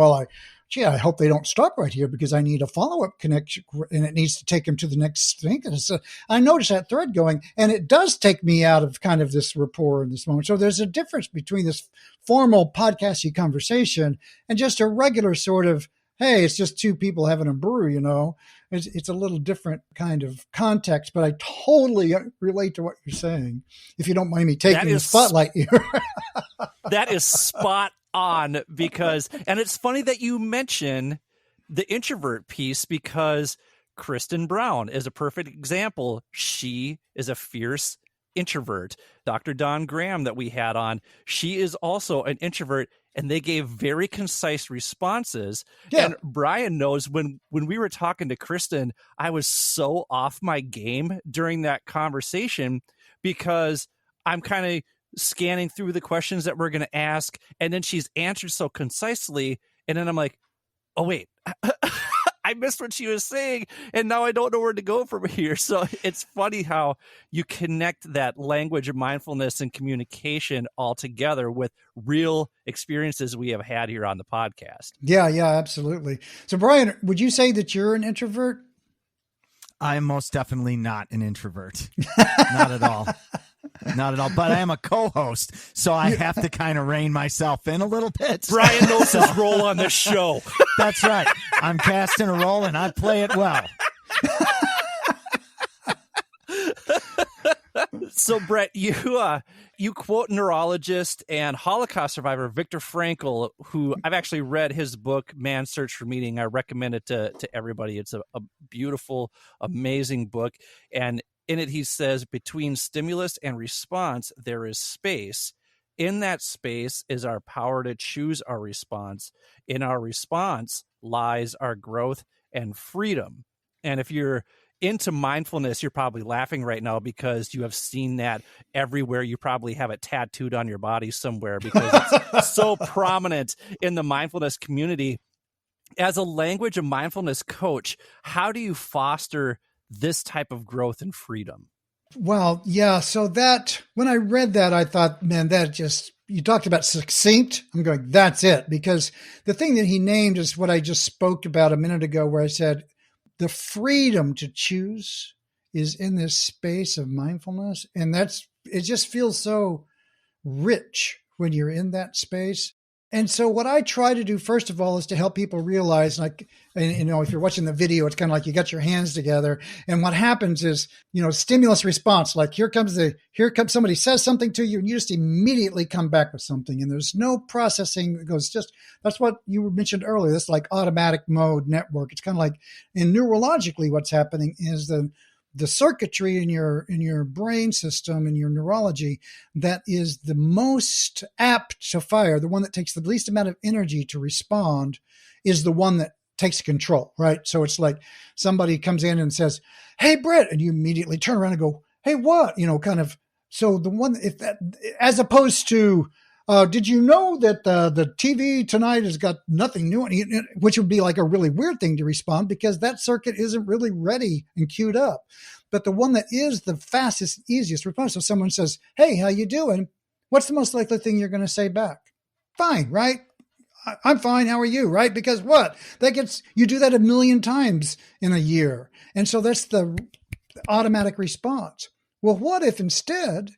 I hope they don't stop right here because I need a follow-up connection and it needs to take them to the next thing. And so I notice that thread going, and it does take me out of kind of this rapport in this moment. So there's a difference between this formal podcasty conversation and just a regular sort of, hey, it's just two people having a brew, It's a little different kind of context, but I totally relate to what you're saying. If you don't mind me taking the spotlight here. That is spot on, and it's funny that you mention the introvert piece, because Kristen Brown is a perfect example. She is a fierce introvert. Dr. Dawn Graham that we had on, she is also an introvert, and they gave very concise responses. Yeah. And Brian knows when we were talking to Kristen, I was so off my game during that conversation because I'm kind of scanning through the questions that we're going to ask, and then she's answered so concisely, and then I'm like, oh wait, I missed what she was saying, and now I don't know where to go from here. So it's funny how you connect that language of mindfulness and communication all together with real experiences we have had here on the podcast. Yeah, absolutely. So Brian, would you say that you're an introvert? I'm most definitely not an introvert. Not at all. Not at all. But I am a co-host, so I have to kind of rein myself in a little bit. Brian knows his role on this show. That's right. I'm casting a role, and I play it well. So, Brett, you quote neurologist and Holocaust survivor Viktor Frankl, who I've actually read his book, Man's Search for Meaning. I recommend it to everybody. It's a beautiful, amazing book. And in it, he says, between stimulus and response, there is space. In that space is our power to choose our response. In our response lies our growth and freedom. And if you're into mindfulness, you're probably laughing right now because you have seen that everywhere. You probably have it tattooed on your body somewhere because it's so prominent in the mindfulness community. As a language and mindfulness coach, how do you foster this type of growth and freedom? Well, yeah. So that when I read that, I thought, man, you talked about succinct. I'm going, that's it. Because the thing that he named is what I just spoke about a minute ago, where I said, the freedom to choose is in this space of mindfulness. And it just feels so rich when you're in that space. And so what I try to do, first of all, is to help people realize, if you're watching the video, it's kind of like you got your hands together. And what happens is, stimulus response, like here comes somebody says something to you and you just immediately come back with something. And there's no processing that goes that's what you mentioned earlier. This like automatic mode network. It's kind of like, and neurologically what's happening is the circuitry in your brain system and your neurology that is the most apt to fire, the one that takes the least amount of energy to respond, is the one that takes control, right? So it's like somebody comes in and says, "Hey, Brett," and you immediately turn around and go, "Hey, what?" Kind of. So the one, if that, as opposed to, did you know that the TV tonight has got nothing new, which would be like a really weird thing to respond because that circuit isn't really ready and queued up. But the one that is the fastest, easiest response. So someone says, "Hey, how you doing?" What's the most likely thing you're going to say back? Fine, right? I'm fine. How are you? Right? Because what? You do that 1 million times in a year. And so that's the automatic response. Well, what if instead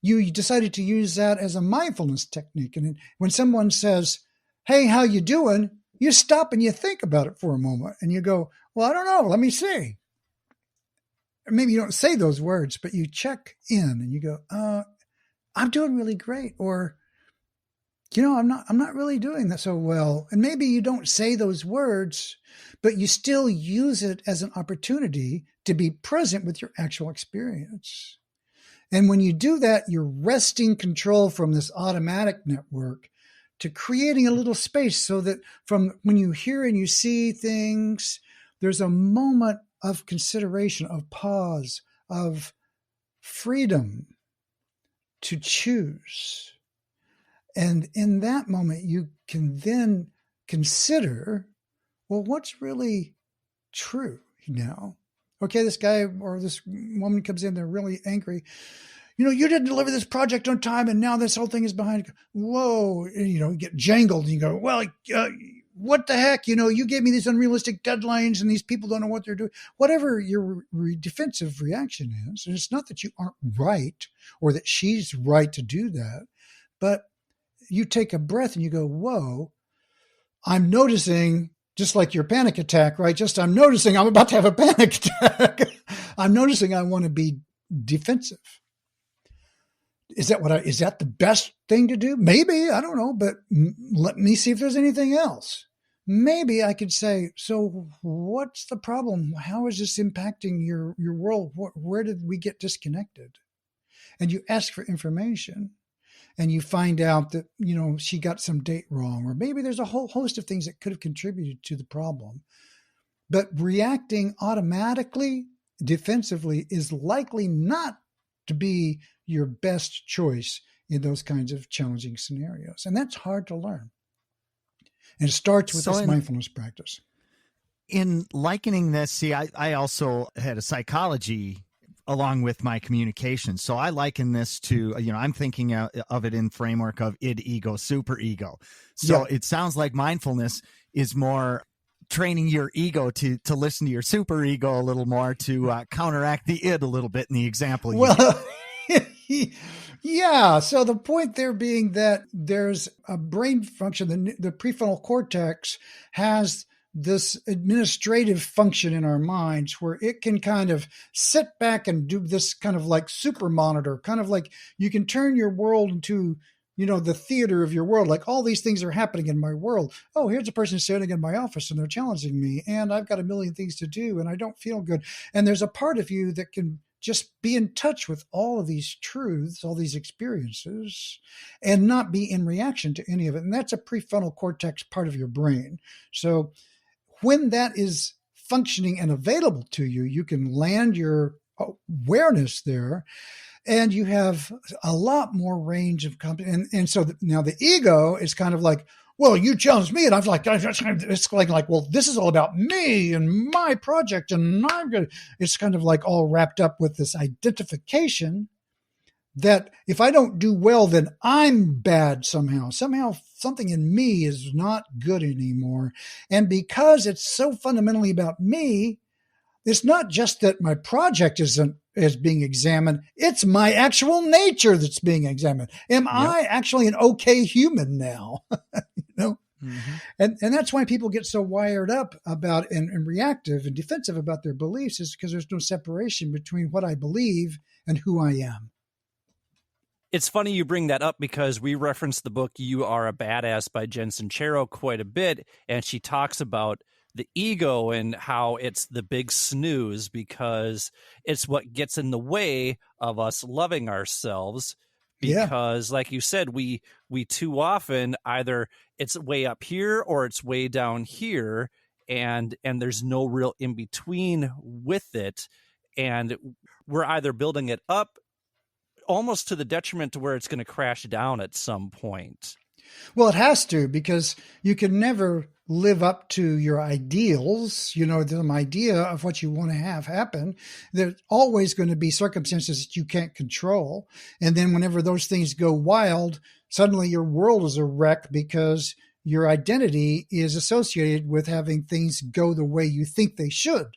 you decided to use that as a mindfulness technique? And when someone says, "Hey, how you doing?" you stop and you think about it for a moment and you go, "Well, I don't know. Let me see." Maybe you don't say those words, but you check in and you go, "I'm doing really great." Or, I'm not really doing that so well. And maybe you don't say those words, but you still use it as an opportunity to be present with your actual experience. And when you do that, you're wresting control from this automatic network to creating a little space so that from when you hear and you see things, there's a moment of consideration, of pause, of freedom to choose. And in that moment, you can then consider, well, what's really true now? Okay, this guy or this woman comes in, they're really angry. You didn't deliver this project on time, and now this whole thing is behind. Whoa, you get jangled, and you go, well, what the heck? You gave me these unrealistic deadlines, and these people don't know what they're doing. Whatever your defensive reaction is, and it's not that you aren't right or that she's right to do that, but you take a breath and you go, whoa, I'm noticing, just like your panic attack, right? I'm noticing I'm about to have a panic attack. I'm noticing I want to be defensive. Is that the best thing to do? Maybe, I don't know, but let me see if there's anything else. Maybe I could say, so what's the problem? How is this impacting your world? Where did we get disconnected? And you ask for information. And you find out that, she got some date wrong, or maybe there's a whole host of things that could have contributed to the problem. But reacting automatically, defensively, is likely not to be your best choice in those kinds of challenging scenarios. And that's hard to learn. And it starts with this mindfulness practice. In likening this, see, I also had a psychology along with my communication. So I liken this to, I'm thinking of it in framework of id, ego, super ego. So It sounds like mindfulness is more training your ego to listen to your super ego a little more, to counteract the id a little bit in the example. Well, yeah. So the point there being that there's a brain function, the prefrontal cortex has this administrative function in our minds where it can kind of sit back and do this kind of like super monitor, kind of like you can turn your world into, the theater of your world. Like all these things are happening in my world. Oh, here's a person sitting in my office and they're challenging me and I've got a million things to do and I don't feel good. And there's a part of you that can just be in touch with all of these truths, all these experiences, and not be in reaction to any of it. And that's a prefrontal cortex part of your brain. So when that is functioning and available to you, you can land your awareness there and you have a lot more range of company. And so now the ego is kind of like, well, you challenged me. And I'm like, it's like, well, this is all about me and my project. And I'm good. It's kind of like all wrapped up with this identification that if I don't do well, then I'm bad somehow. Somehow something in me is not good anymore. And because it's so fundamentally about me, it's not just that my project is being examined. It's my actual nature that's being examined. Am I actually an okay human now? Mm-hmm. And that's why people get so wired up about and reactive and defensive about their beliefs, is because there's no separation between what I believe and who I am. It's funny you bring that up because we referenced the book You Are a Badass by Jen Sincero quite a bit, and she talks about the ego and how it's the big snooze because it's what gets in the way of us loving ourselves. Because like you said, we too often either it's way up here or it's way down here, and there's no real in between with it. And we're either building it up almost to the detriment to where it's going to crash down at some point. Well, it has to, because you can never live up to your ideals, the idea of what you want to have happen. There's always going to be circumstances that you can't control. And then whenever those things go wild, suddenly your world is a wreck because your identity is associated with having things go the way you think they should.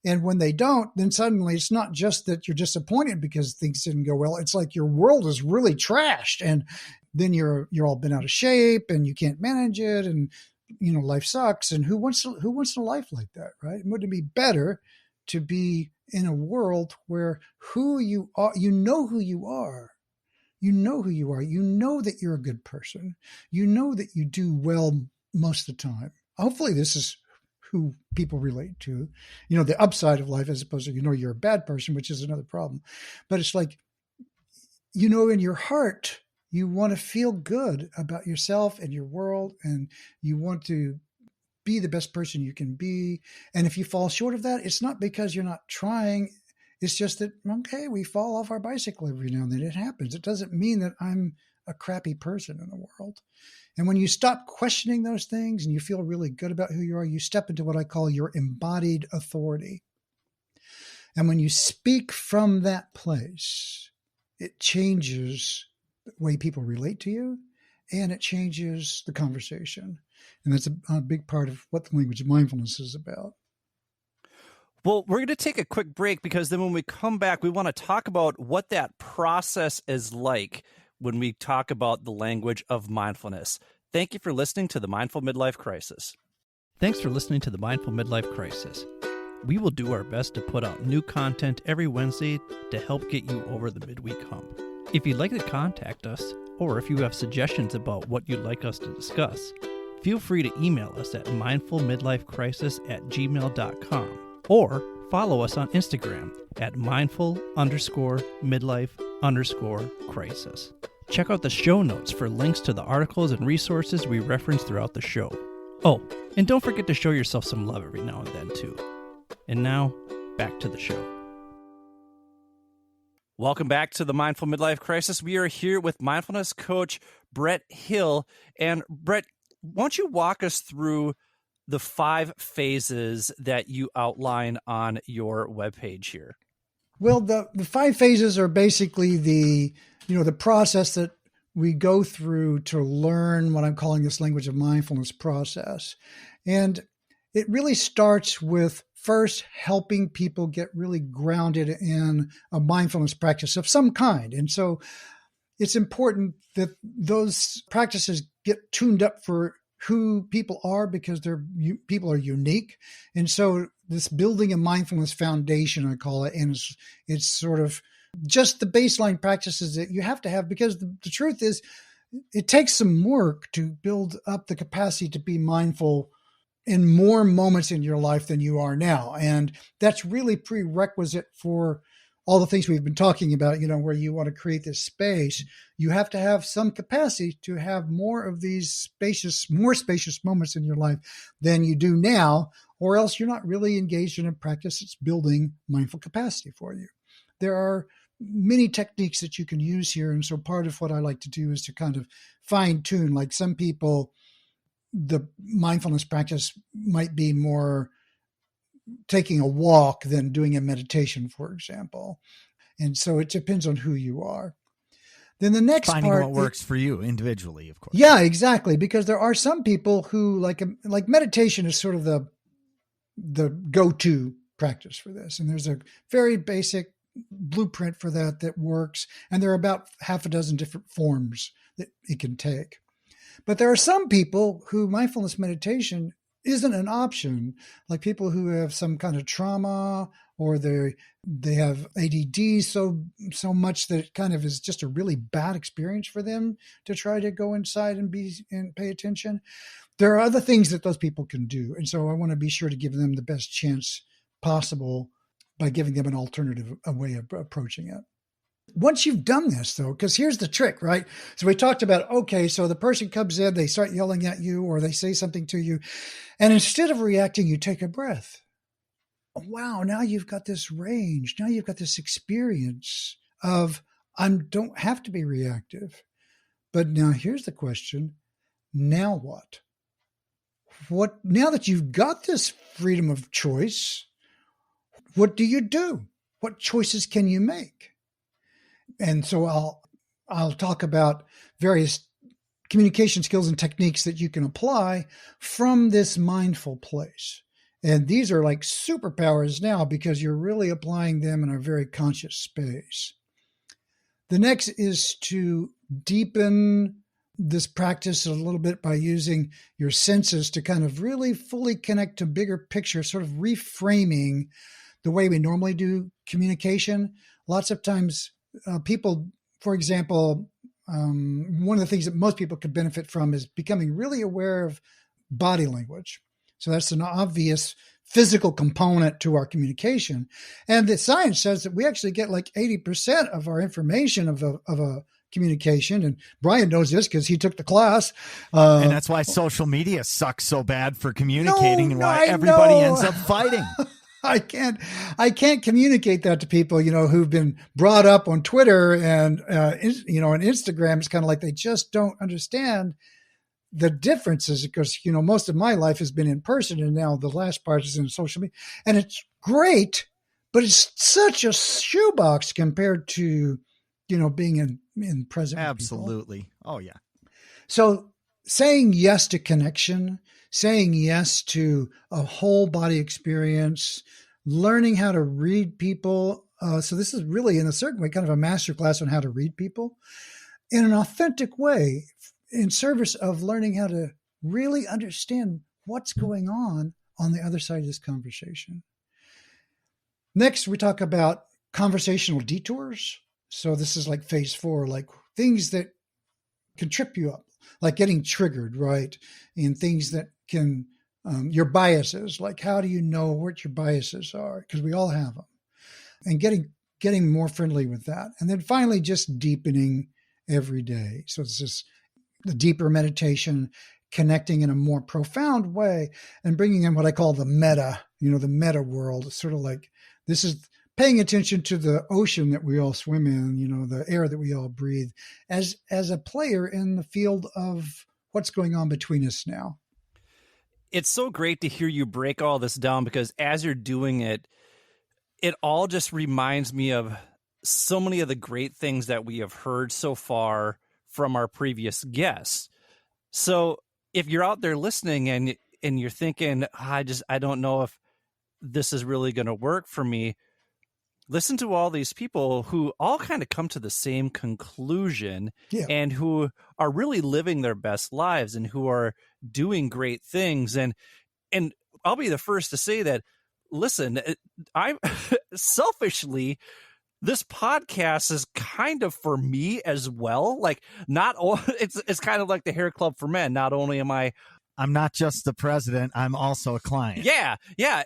And when they don't, then suddenly it's not just that you're disappointed because things didn't go well. It's like your world is really trashed, and then you're all bent out of shape and you can't manage it, and life sucks. And who wants a life like that, right? Wouldn't it be better to be in a world where who you are, who you are, you know that you're a good person, that you do well most of the time. Hopefully this is who people relate to, the upside of life, as opposed to, you're a bad person, which is another problem. But it's like, in your heart, you want to feel good about yourself and your world, and you want to be the best person you can be. And if you fall short of that, it's not because you're not trying. It's just that, okay, we fall off our bicycle every now and then. It happens. It doesn't mean that I'm a crappy person in the world. And when you stop questioning those things and you feel really good about who you are, you step into what I call your embodied authority. And when you speak from that place, it changes the way people relate to you, and it changes the conversation. And that's a big part of what the language of mindfulness is about. Well, we're going to take a quick break because then when we come back, we want to talk about what that process is like when we talk about the language of mindfulness. Thank you for listening to the Mindful Midlife Crisis. Thanks for listening to the Mindful Midlife Crisis. We will do our best to put out new content every Wednesday to help get you over the midweek hump. If you'd like to contact us, or if you have suggestions about what you'd like us to discuss, feel free to email us at mindfulmidlifecrisis@gmail.com or follow us on Instagram at mindful_midlife_crisis. Check out the show notes for links to the articles and resources we reference throughout the show. Oh, and don't forget to show yourself some love every now and then, too. And now, back to the show. Welcome back to the Mindful Midlife Crisis. We are here with mindfulness coach Brett Hill. And Brett, why don't you walk us through the 5 phases that you outline on your webpage here? Well, the 5 phases are basically the process that we go through to learn what I'm calling this language of mindfulness process. And it really starts with first helping people get really grounded in a mindfulness practice of some kind. And so it's important that those practices get tuned up for who people are, because people are unique. And so this building a mindfulness foundation, I call it, and it's sort of just the baseline practices that you have to have, because the truth is it takes some work to build up the capacity to be mindful in more moments in your life than you are now. And that's really prerequisite for all the things we've been talking about, where you want to create this space. You have to have some capacity to have more of these more spacious moments in your life than you do now, or else you're not really engaged in a practice that's building mindful capacity for you. There are many techniques that you can use here. And so part of what I like to do is to kind of fine tune, like some people, the mindfulness practice might be more taking a walk than doing a meditation, for example. And so it depends on who you are. Then the next finding part, what works for you individually, of course. Yeah, exactly. Because there are some people who like meditation is sort of the go-to practice for this. And there's a very basic blueprint for that works. And there are about 6 different forms that it can take. But there are some people who mindfulness meditation isn't an option, like people who have some kind of trauma, or they have ADD so much that it kind of is just a really bad experience for them to try to go inside and pay attention. There are other things that those people can do. And so I want to be sure to give them the best chance possible by giving them an alternative, a way of approaching it. Once you've done this, though, because here's the trick, right? So we talked about, okay, so the person comes in, they start yelling at you, or they say something to you, and instead of reacting, you take a breath. Wow, now you've got this range. Now you've got this experience of, I don't have to be reactive. But now here's the question. Now what? Now that you've got this freedom of choice, what do you do? What choices can you make? And so I'll talk about various communication skills and techniques that you can apply from this mindful place. And these are like superpowers now, because you're really applying them in a very conscious space. The next is to deepen this practice a little bit by using your senses to kind of really fully connect to bigger picture, sort of reframing the way we normally do communication. Lots of times people, for example, one of the things that most people could benefit from is becoming really aware of body language. So that's an obvious physical component to our communication. And the science says that we actually get like 80% of our information of a communication. And Brian knows this because he took the class. And that's why social media sucks so bad for communicating, and why everybody ends up fighting. I can't communicate that to people, who've been brought up on Twitter and, and Instagram. It's kind of like they just don't understand the differences because, most of my life has been in person and now the last part is in social media, and it's great, but it's such a shoebox compared to, being in present. Absolutely. Oh yeah. So saying yes to connection, saying yes to a whole body experience, learning how to read people. So this is really, in a certain way, kind of a masterclass on how to read people in an authentic way, in service of learning how to really understand what's going on the other side of this conversation. Next, we talk about conversational detours. So this is like phase 4, like things that can trip you up, like getting triggered, right? And things that can, your biases, like how do you know what your biases are? Because we all have them. And getting more friendly with that. And then finally, just deepening every day. So it's just the deeper meditation, connecting in a more profound way and bringing in what I call the meta, the meta world. It's sort of like this is paying attention to the ocean that we all swim in, the air that we all breathe as a player in the field of what's going on between us now. It's so great to hear you break all this down because as you're doing it, it all just reminds me of so many of the great things that we have heard so far from our previous guests. So if you're out there listening and you're thinking, I don't know if this is really going to work for me, listen to all these people who all kind of come to the same conclusion and who are really living their best lives and who are doing great things. And I'll be the first to say that, listen, I'm selfishly, this podcast is kind of for me as well. Like it's kind of like the hair club for men. Not only am I'm not just the president, I'm also a client. Yeah.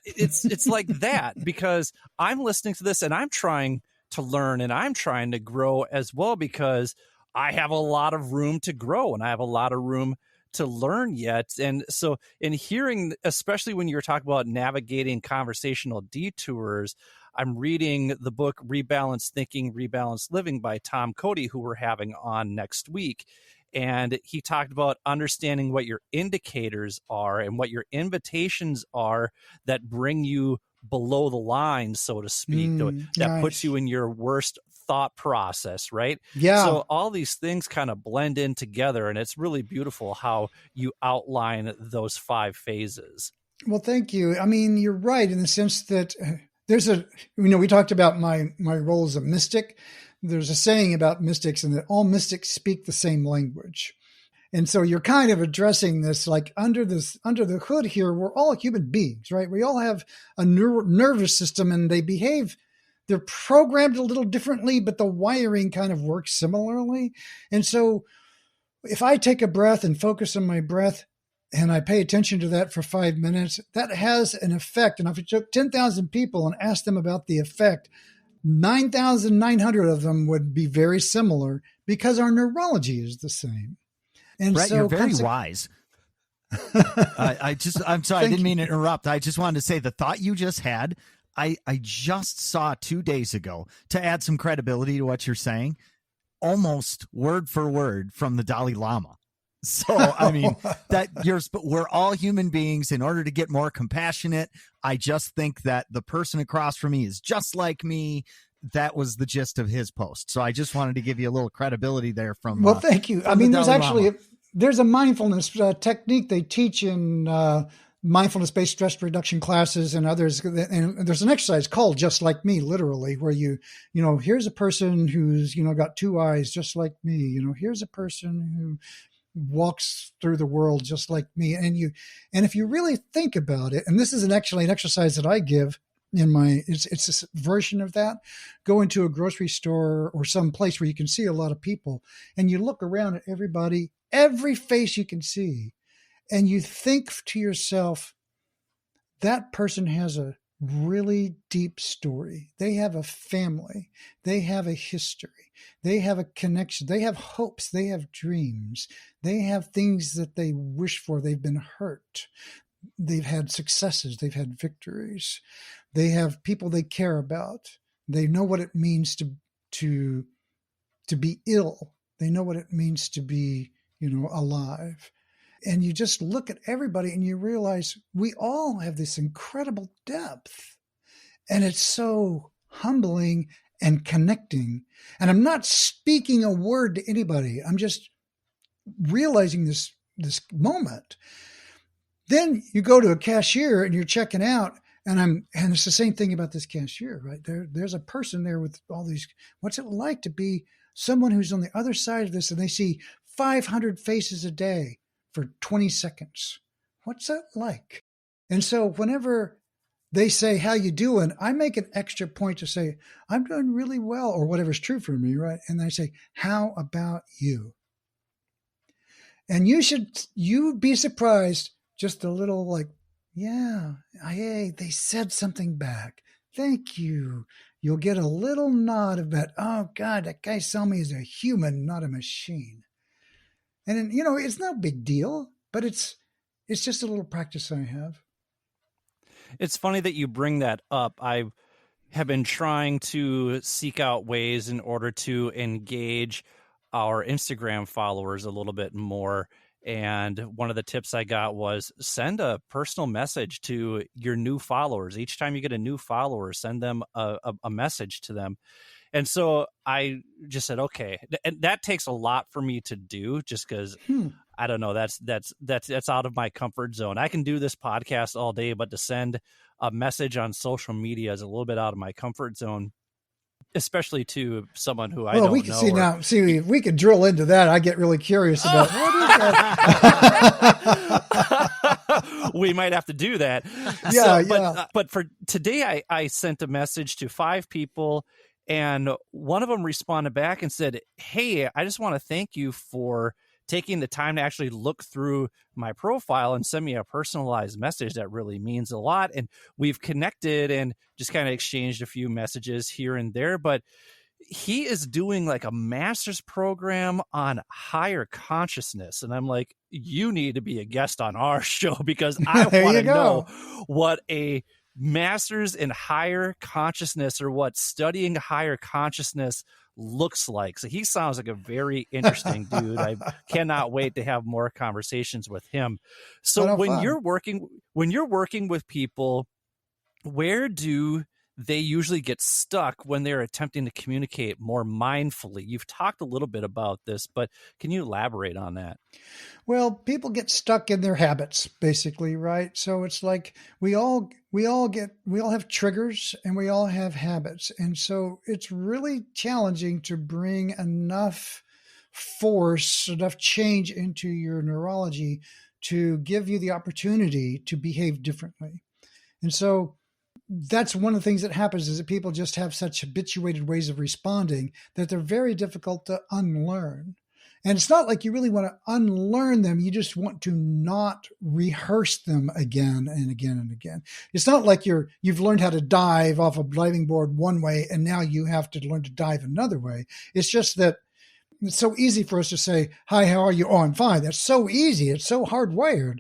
It's like that because I'm listening to this and I'm trying to learn and I'm trying to grow as well because I have a lot of room to grow and I have a lot of room to learn yet. And so in hearing, especially when you're talking about navigating conversational detours, I'm reading the book Rebalanced Thinking, Rebalanced Living by Tom Cody, who we're having on next week. And he talked about understanding what your indicators are and what your invitations are that bring you below the line, so to speak, that nice. puts you in your worst thought process, right? Yeah. So all these things kind of blend in together, and it's really beautiful how you outline those 5 phases. Well, thank you. I mean, you're right in the sense that there's we talked about my role as a mystic. There's a saying about mystics and that all mystics speak the same language. And so you're kind of addressing this, like under the hood here, we're all human beings, right? We all have a nervous system and they're programmed a little differently, but the wiring kind of works similarly. And so if I take a breath and focus on my breath and I pay attention to that for 5 minutes, that has an effect. And if I took 10,000 people and asked them about the effect, 9,900 of them would be very similar because our neurology is the same. And Brett, so you're very wise. I'm sorry, I didn't mean to interrupt. I just wanted to say the thought you just had, I just saw 2 days ago, to add some credibility to what you're saying, almost word for word from the Dalai Lama. So, I mean, we're all human beings. In order to get more compassionate, I just think that the person across from me is just like me. That was the gist of his post. So I just wanted to give you a little credibility there from. Well, thank you. I mean, there's a mindfulness technique they teach in mindfulness-based stress reduction classes and others. And there's an exercise called Just Like Me, literally, where here's a person who's, got 2 eyes just like me. Here's a person who walks through the world just like me. And if you really think about it, and this is actually an exercise that I give in it's a version of that. Go into a grocery store or some place where you can see a lot of people and you look around at everybody, every face you can see, and you think to yourself, that person has a really deep story. They have a family. They have a history. They have a connection. They have hopes. They have dreams. They have things that they wish for. They've been hurt. they've had successes, they've had victories, they have people they care about, they know what it means to be ill, they know what it means to be, alive. And you just look at everybody and you realize we all have this incredible depth. And it's so humbling and connecting. And I'm not speaking a word to anybody. I'm just realizing this moment. Then you go to a cashier and you're checking out, and it's the same thing about this cashier, right? There's a person there with all these. What's it like to be someone who's on the other side of this and they see 500 faces a day for 20 seconds? What's that like? And so whenever they say, how you doing? I make an extra point to say, I'm doing really well, or whatever's true for me, right? And I say, how about you? And you'd be surprised, just a little like, yeah, hey, they said something back. Thank you. You'll get a little nod of that. Oh God, that guy saw me as a human, not a machine. And then, it's no big deal, but it's just a little practice I have. It's funny that you bring that up. I have been trying to seek out ways in order to engage our Instagram followers a little bit more. And one of the tips I got was send a personal message to your new followers. Each time you get a new follower, send them a message to them. And so I just said, okay, and that takes a lot for me to do, just because I don't know, that's out of my comfort zone. I can do this podcast all day, but to send a message on social media is a little bit out of my comfort zone, especially to someone who I don't know. We can see if we could drill into that. I get really curious about what is that. We might have to do that. Yeah, but for today, I sent a message to 5 people. And one of them responded back and said, hey, I just want to thank you for taking the time to actually look through my profile and send me a personalized message. That really means a lot. And we've connected and just kind of exchanged a few messages here and there. But he is doing like a master's program on higher consciousness. And I'm like, you need to be a guest on our show, because I want to know what a master's in higher consciousness, or what studying higher consciousness looks like. So he sounds like a very interesting dude. I cannot wait to have more conversations with him. So when you're working with people, where do they usually get stuck when they're attempting to communicate more mindfully? You've talked a little bit about this, but can you elaborate on that? Well, people get stuck in their habits, basically, right? So it's like we all have triggers and we all have habits. And so it's really challenging to bring enough force, enough change into your neurology to give you the opportunity to behave differently. And so that's one of the things that happens, is that people just have such habituated ways of responding that they're very difficult to unlearn. And it's not like you really want to unlearn them. You just want to not rehearse them again and again and again. It's not like you've learned how to dive off a diving board one way and now you have to learn to dive another way. It's just that it's so easy for us to say, hi, how are you? Oh, I'm fine. That's so easy. It's so hardwired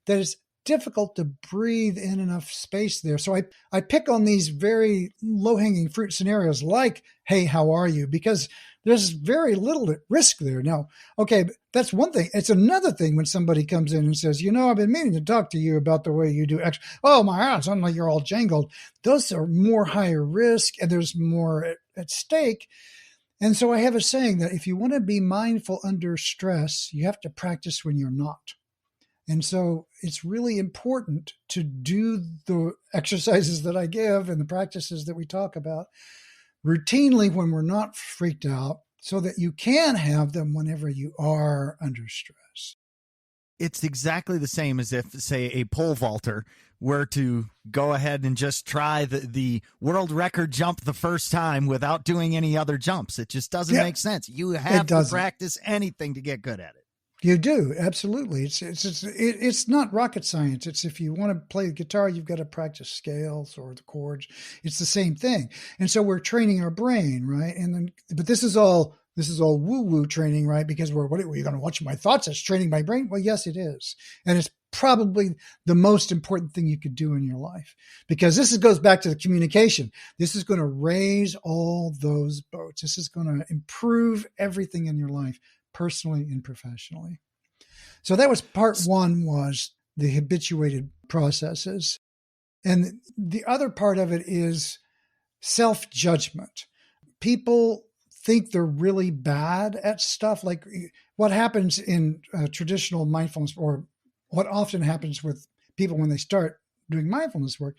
that it's difficult to breathe in enough space there. So I pick on these very low-hanging fruit scenarios like, hey, how are you? Because there's very little at risk there. Now, okay, that's one thing. It's another thing when somebody comes in and says, I've been meaning to talk to you about the way you do X. Oh, my God, suddenly you're all jangled. Those are more higher risk and there's more at stake. And so I have a saying that if you want to be mindful under stress, you have to practice when you're not. And so it's really important to do the exercises that I give and the practices that we talk about routinely when we're not freaked out, so that you can have them whenever you are under stress. It's exactly the same as if, say, a pole vaulter were to go ahead and just try the world record jump the first time without doing any other jumps. It just doesn't make sense. You have to practice anything to get good at it. You do, absolutely. It's not rocket science. It's if you want to play the guitar, you've got to practice scales or the chords. It's the same thing. And so we're training our brain, right? But this is all woo-woo training, right? Because what are you going to watch my thoughts? It's training my brain. Well, yes, it is, and it's probably the most important thing you could do in your life, because goes back to the communication. This is going to raise all those boats. This is going to improve everything in your life, personally and professionally. So that was part one, was the habituated processes. And the other part of it is self-judgment. People think they're really bad at stuff. Like what happens in traditional mindfulness, or what often happens with people when they start doing mindfulness work,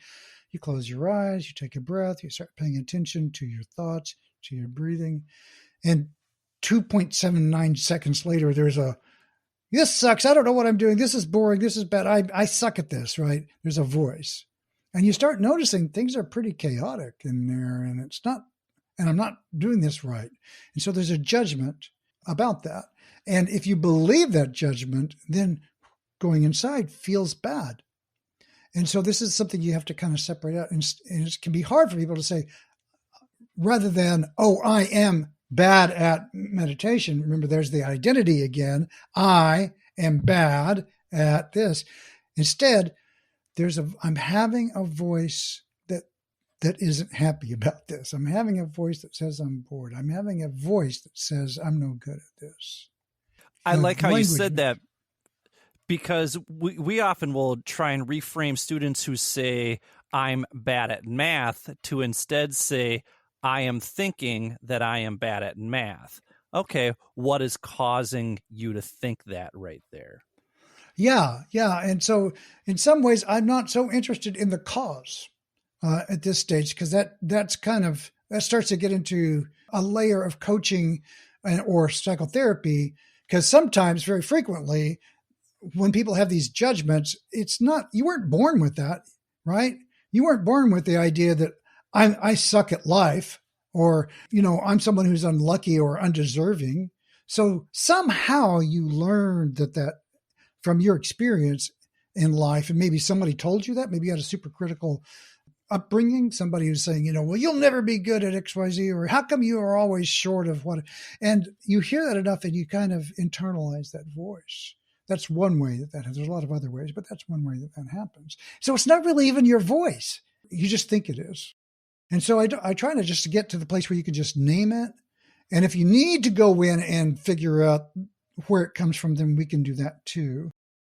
you close your eyes, you take a breath, you start paying attention to your thoughts, to your breathing. And 2.79 seconds later, there's this sucks. I don't know what I'm doing. This is boring. This is bad. I suck at this, right? There's a voice. And you start noticing things are pretty chaotic in there, and I'm not doing this right. And so there's a judgment about that. And if you believe that judgment, then going inside feels bad. And so this is something you have to kind of separate out. And it can be hard for people to say, rather than, oh, I am bad at meditation. Remember, there's the identity again. I am bad at this. Instead, I'm having a voice that isn't happy about this. I'm having a voice that says I'm bored. I'm having a voice that says I'm no good at this. I like how you said that, because we often will try and reframe students who say, I'm bad at math, to instead say, I am thinking that I am bad at math. Okay, what is causing you to think that right there? Yeah. And so in some ways, I'm not so interested in the cause at this stage, because that starts to get into a layer of coaching or psychotherapy. Because sometimes, very frequently, when people have these judgments, you weren't born with that, right? You weren't born with the idea that I suck at life, or, I'm someone who's unlucky or undeserving. So somehow you learned that from your experience in life, and maybe somebody told you that. Maybe you had a super critical upbringing, somebody who's saying, well, you'll never be good at XYZ, or how come you are always short of what? And you hear that enough and you kind of internalize that voice. That's one way that happens. There's a lot of other ways, but that's one way that happens. So it's not really even your voice. You just think it is. And so I try to get to the place where you can just name it. And if you need to go in and figure out where it comes from, then we can do that too.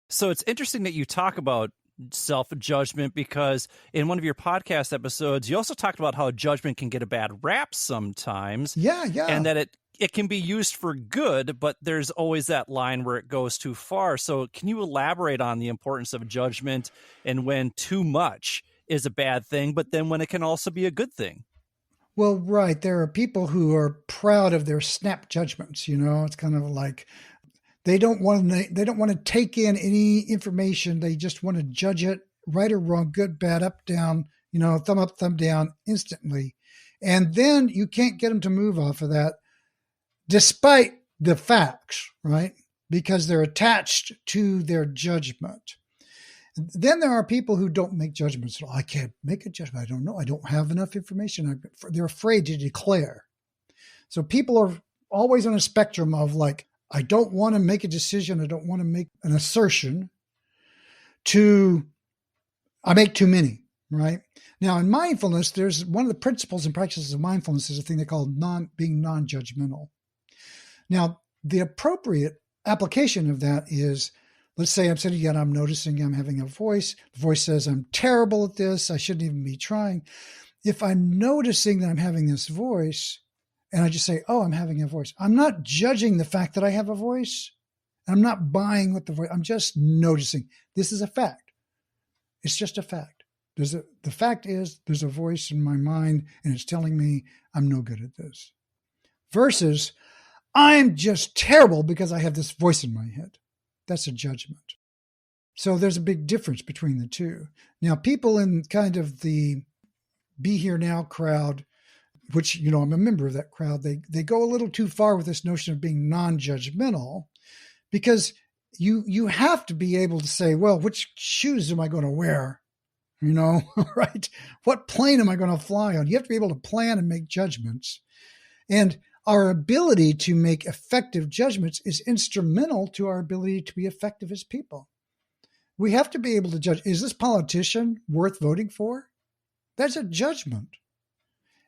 So it's interesting that you talk about self-judgment, because in one of your podcast episodes, you also talked about how judgment can get a bad rap sometimes. Yeah. And that it can be used for good, but there's always that line where it goes too far. So can you elaborate on the importance of judgment, and when too much is a bad thing, but then when it can also be a good thing? Well, right. There are people who are proud of their snap judgments. It's kind of like they don't want to take in any information. They just want to judge it, right or wrong, good, bad, up, down, thumb up, thumb down instantly. And then you can't get them to move off of that, despite the facts, right? Because they're attached to their judgment. Then there are people who don't make judgments at all. I can't make a judgment. I don't know. I don't have enough information. They're afraid to declare. So people are always on a spectrum of like, I don't want to make a decision. I don't want to make an assertion, to I make too many, right? Now in mindfulness, there's one of the principles and practices of mindfulness is a thing they call being non-judgmental. Now, the appropriate application of that is, let's say I'm sitting and I'm noticing I'm having a voice. The voice says, I'm terrible at this. I shouldn't even be trying. If I'm noticing that I'm having this voice, and I just say, oh, I'm having a voice, I'm not judging the fact that I have a voice. I'm not buying what the voice, I'm just noticing. This is a fact. It's just a fact. The fact is there's a voice in my mind and it's telling me I'm no good at this. Versus, I'm just terrible because I have this voice in my head. That's a judgment. So there's a big difference between the two. Now, people in kind of the Be Here Now crowd, which, I'm a member of that crowd, they go a little too far with this notion of being non-judgmental, because you have to be able to say, well, which shoes am I going to wear? Right? What plane am I going to fly on? You have to be able to plan and make judgments. And our ability to make effective judgments is instrumental to our ability to be effective as people. we have to be able to judge, is this politician worth voting for? That's a judgment.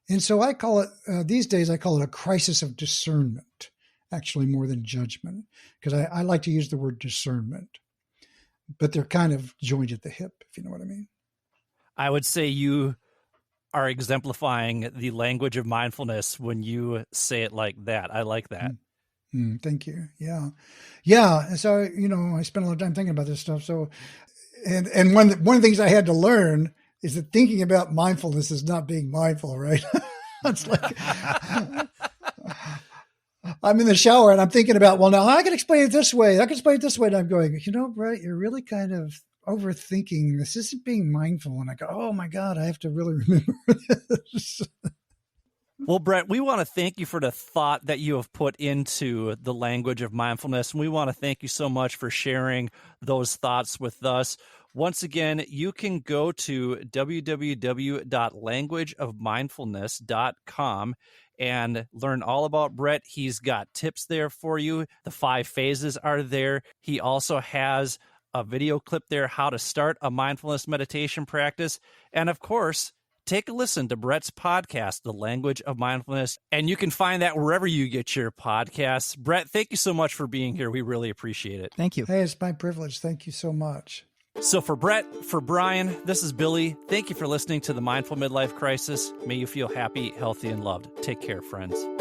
And so I call it, these days, I call it a crisis of discernment, actually more than judgment, because I like to use the word discernment, but they're kind of joined at the hip, if you know what I mean. I would say you are exemplifying the language of mindfulness when you say it like that. I like that. Thank you. Yeah. Yeah. And so, I spent a lot of time thinking about this stuff. So, and one of the things I had to learn is that thinking about mindfulness is not being mindful, right? It's like I'm in the shower and I'm thinking about, well, now I can explain it this way. I can explain it this way. And I'm going, Brett, you're really kind of overthinking. This isn't being mindful. And I go, oh my God, I have to really remember this. Well, Brett, we want to thank you for the thought that you have put into the language of mindfulness. And we want to thank you so much for sharing those thoughts with us. Once again, you can go to www.languageofmindfulness.com and learn all about Brett. He's got tips there for you. The 5 phases are there. He also has a video clip there, how to start a mindfulness meditation practice. And of course, take a listen to Brett's podcast, The Language of Mindfulness, and you can find that wherever you get your podcasts. Brett, thank you so much for being here. We really appreciate it. Thank you. Hey, it's my privilege. Thank you so much. So for Brett, for Brian, this is Billy. Thank you for listening to the Mindful Midlife Crisis. May you feel happy, healthy, and loved. Take care, friends.